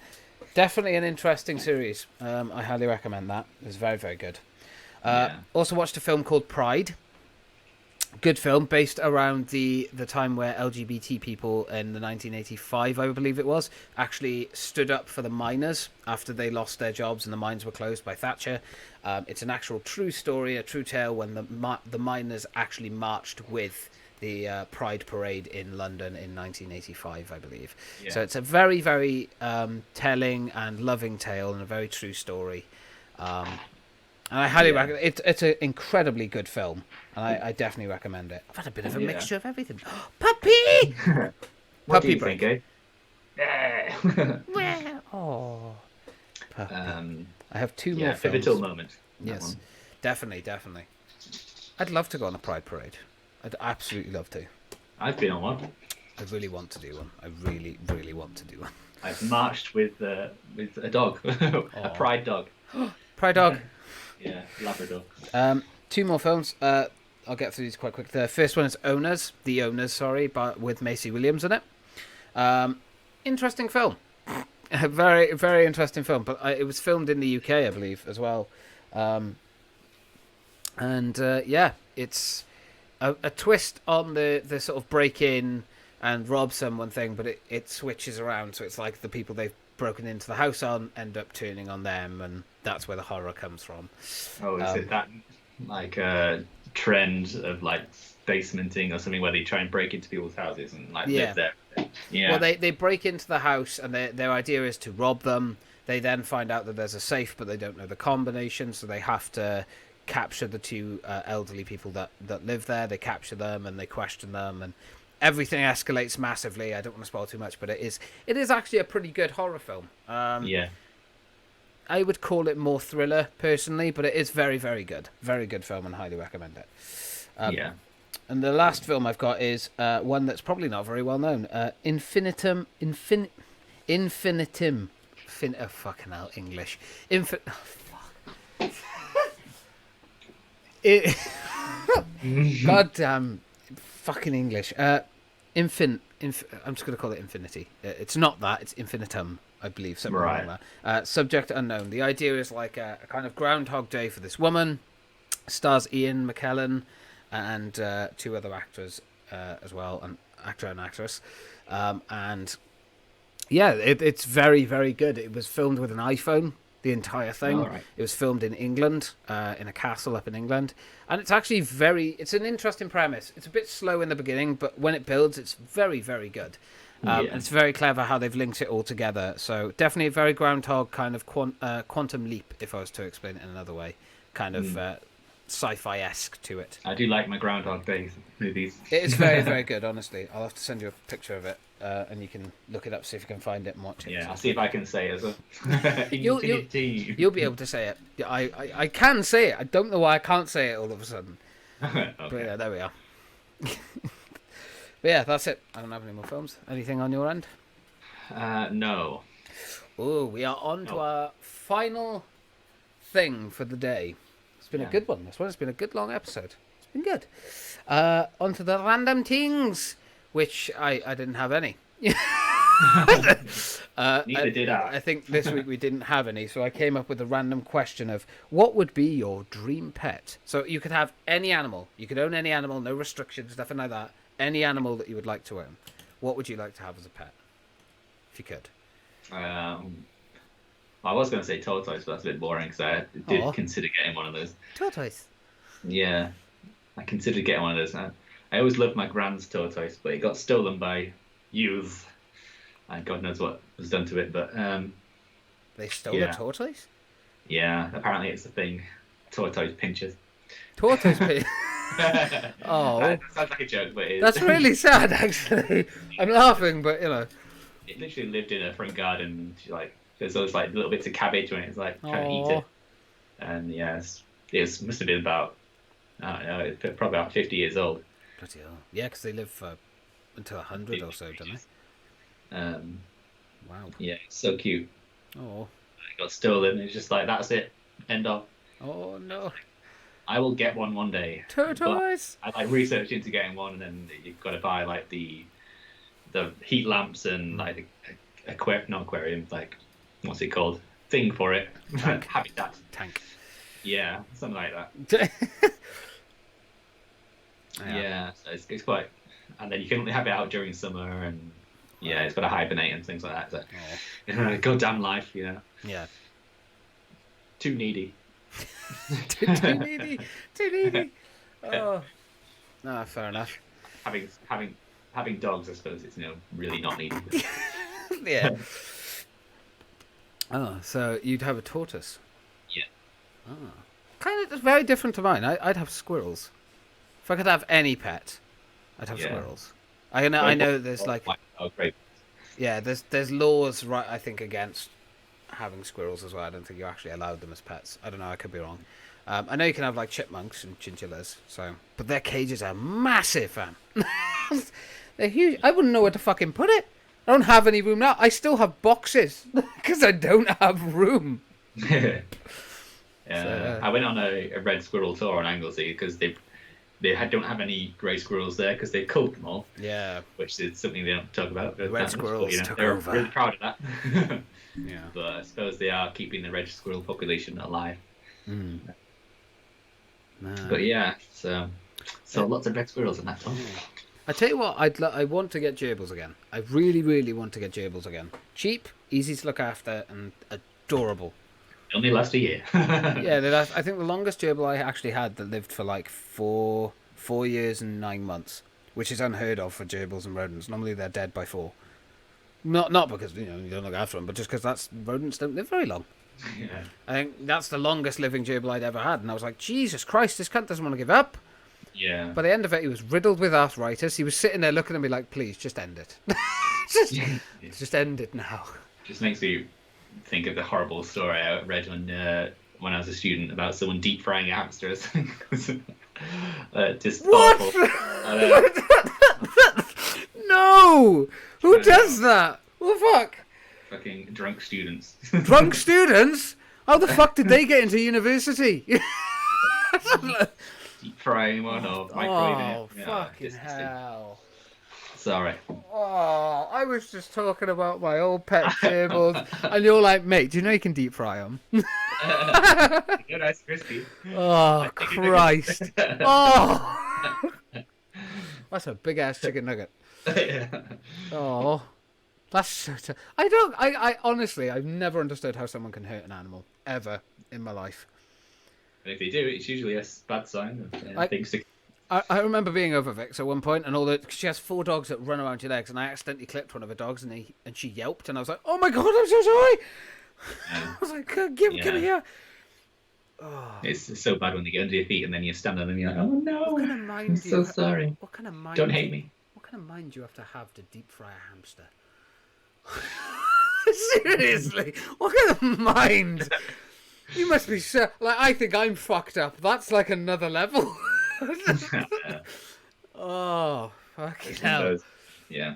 Definitely an interesting series. I highly recommend that. It was very, very good. Also watched a film called Pride. Good film based around the time where LGBT people in the 1985, I believe it was, actually stood up for the miners after they lost their jobs and the mines were closed by Thatcher. It's an actual true story, a true tale when the miners actually marched with the Pride Parade in London in 1985, I believe. Yeah. So it's a very, very telling and loving tale and a very true story. And I highly recommend it. It's an incredibly good film, and I definitely recommend it. I've had a bit of a mixture of everything. Puppy! What do you think, eh? Oh. Puppy. I have 2 more films. Pivotal moment. Yes, definitely. I'd love to go on a Pride Parade. I'd absolutely love to. I've been on one. I really want to do one. I really, really want to do one. I've marched with a dog, a Pride dog. Pride dog. Yeah, Labrador. 2 more films. I'll get through these quite quick. The first one is The Owners, but with Macy Williams in it. Interesting film. A very, very interesting film. But it was filmed in the UK, I believe, as well. It's a twist on the sort of break in and rob someone thing, but it switches around. So it's like the people they've broken into the house on end up turning on them, and that's where the horror comes from. Oh, is it that like trend of like basementing or something where they try and break into people's houses and like live there? Yeah. Well, they break into the house and their idea is to rob them. They then find out that there's a safe, but they don't know the combination, so they have to capture the 2 elderly people that live there. They capture them and they question them, and everything escalates massively. I don't want to spoil too much, but it is actually a pretty good horror film. I would call it more thriller personally, but it is very, very good. Very good film, and highly recommend it. And the last film I've got is one that's probably not very well known. Infinitum. Oh, fucking hell, English. Goddamn fucking English. I'm just going to call it Infinity. It's not that, it's Infinitum, I believe. Something like that. Subject unknown. The idea is like a kind of Groundhog Day for this woman. Stars Ian McKellen and 2 other actors as well, an actor and actress. It's very, very good. It was filmed with an iPhone, the entire thing. It was filmed in England, in a castle up in England, and it's actually it's an interesting premise. It's a bit slow in the beginning, but when it builds, it's very, very good. And it's very clever how they've linked it all together. So definitely a very Groundhog kind of quantum leap, if I was to explain it in another way, kind of sci-fi-esque to it. I do like my Groundhog Day movies. It is very, very good, honestly. I'll have to send you a picture of it, and you can look it up, see if you can find it and watch it. Yeah, I'll see if I can say it as well. You'll be able to say it. I can say it. I don't know why I can't say it all of a sudden. Okay. But yeah, there we are. But yeah, that's it. I don't have any more films. Anything on your end? No. Oh, we are on to our final thing for the day. It's been a good one. This one has been a good long episode. It's been good. On to the random things, which I didn't have any. Neither did I. I think this week we didn't have any, so I came up with a random question of what would be your dream pet? So you could have any animal. You could own any animal, no restrictions, nothing like that. Any animal that you would like to own. What would you like to have as a pet? If you could. I was going to say tortoise, but that's a bit boring because I did consider getting one of those. Tortoise? Yeah. I considered getting one of those. I always loved my grand's tortoise, but it got stolen by youths. And God knows what was done to it, but... they stole a tortoise? Yeah, apparently it's a thing. Tortoise pinchers. Tortoise pinchers? Oh. That sounds like a joke, but it is. That's really sad, actually. I'm laughing, but, you know. It literally lived in a front garden. Like, there's always like little bits of cabbage when it's like trying to eat it. And yeah, it must have been about, I don't know, it's probably about 50 years old. Bloody hell. Yeah, because they live for until 100 or so, don't they? Wow. Yeah, it's so cute. Oh. It got stolen. It's just like, that's it. End of. Oh, no. I will get one day. Tortoise! I like researched into getting one, and then you've got to buy like the heat lamps and like not aquarium, like what's it called? Thing for it. Habitat. Tank. Yeah, something like that. Yeah, so it's quite, and then you can only have it out during summer, and yeah, it's got to hibernate and things like that. So, goddamn life, you know. Yeah. Too needy. too needy. Oh. No, fair enough. Having dogs, I suppose it's really not needy. Yeah. Oh, so you'd have a tortoise? Yeah. Oh. Kind of very different to mine. I'd have squirrels. If I could have any pet, I'd have squirrels. I know there's like... Oh, great. Yeah, there's laws, right, I think, against having squirrels as well. I don't think you're actually allowed them as pets. I don't know, I could be wrong. I know you can have like chipmunks and chinchillas, but their cages are massive, fam. They're huge. I wouldn't know where to fucking put it. I don't have any room now. I still have boxes because I don't have room. Yeah. So, I went on a red squirrel tour on Anglesey because they don't have any grey squirrels there because they culled them all. Yeah. Which is something they don't talk about. The red squirrels took they're over. really proud of that. Yeah. But I suppose they are keeping the red squirrel population alive. Mm. But yeah, so lots of red squirrels in that town. I tell you what, I want to get gerbils again. I really, really want to get gerbils again. Cheap, easy to look after, and adorable. They only last a year. Yeah, I think the longest gerbil I actually had that lived for like 4 years and 9 months, which is unheard of for gerbils and rodents. Normally they're dead by 4. Not because you don't look after them, but just because rodents don't live very long. Yeah. I think that's the longest living gerbil I'd ever had, and I was like, Jesus Christ, this cunt doesn't want to give up. Yeah. By the end of it, he was riddled with arthritis. He was sitting there looking at me like, please, just end it. just end it now. Just makes me think of the horrible story I read when I was a student about someone deep frying a hamster. Just what? Awful. No! Who does that? What the fuck? Fucking drunk students. Drunk students? How the fuck did they get into university? Deep frying one or microwaving it. Oh, fucking hell. Sorry. Oh, I was just talking about my old pet gerbils, and you're like, mate, do you know you can deep fry them? Good, nice crispy. Oh, Christ. Oh! That's a big-ass chicken nugget. Oh. That's so I honestly, I've never understood how someone can hurt an animal, ever, in my life. And if they do, it's usually a bad sign of things to... I remember being over Vix at one point, and she has 4 dogs that run around your legs, and I accidentally clipped one of her dogs, and she yelped, and I was like, oh my God, I'm so sorry! I was like, give me here. Oh. It's so bad when they get under your feet and then you stand on them and you're like, oh no, what kind of mind I'm so sorry. What kind of mind? Don't hate me. What kind of mind do you have to deep fry a hamster? Seriously, what kind of mind? You must be so. Like, I think I'm fucked up. That's like another level. Oh, fucking hell. Yeah.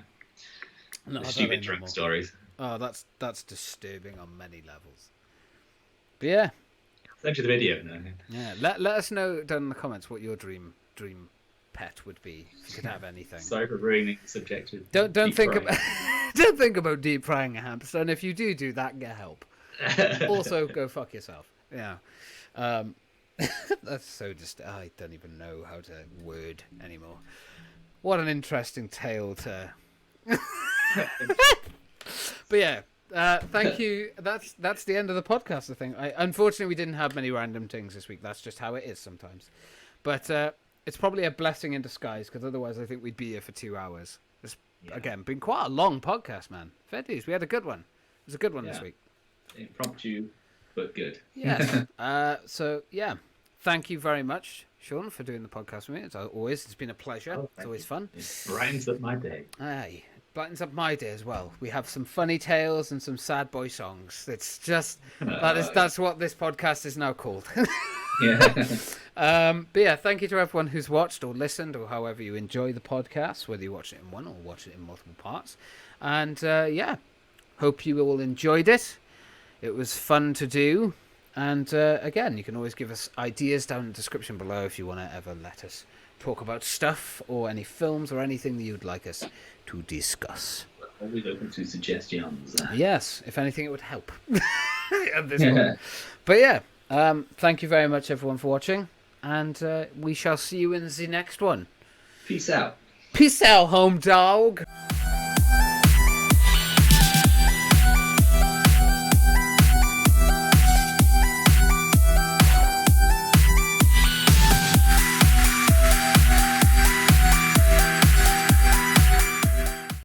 No, the stupid drunk stories. Oh, that's disturbing on many levels. But yeah. Send you the video. No. Yeah. Let us know down in the comments what your dream pet would be if you could have anything. Sorry for ruining the subject. Don't think about don't think about deep frying a hamster, and if you do that, get help. Also, go fuck yourself. Yeah. That's so I don't even know how to word anymore. What an interesting tale to. But yeah, thank you. That's the end of the podcast, I think. Unfortunately, we didn't have many random things this week. That's just how it is sometimes. But it's probably a blessing in disguise, because otherwise I think we'd be here for 2 hours. It's, again, been quite a long podcast, man. Fair dues. We had a good one. It was a good one this week. Impromptu, but good. Yes. So, yeah. Thank you very much, Sean, for doing the podcast with me. As always, it's been a pleasure. It's always fun. It brightens up my day. Aye. Brightens up my day as well. We have some funny tales and some sad boy songs. It's just that's what this podcast is now called. Yeah. But yeah, thank you to everyone who's watched or listened or however you enjoy the podcast, whether you watch it in one or watch it in multiple parts. And yeah, hope you all enjoyed it. It was fun to do. And again, you can always give us ideas down in the description below if you want to ever let us talk about stuff or any films or anything that you'd like us to discuss. We're always open to suggestions. Yes, if anything, it would help. At this point. But yeah, thank you very much, everyone, for watching. And we shall see you in the next one. Peace out. Peace out, home dog.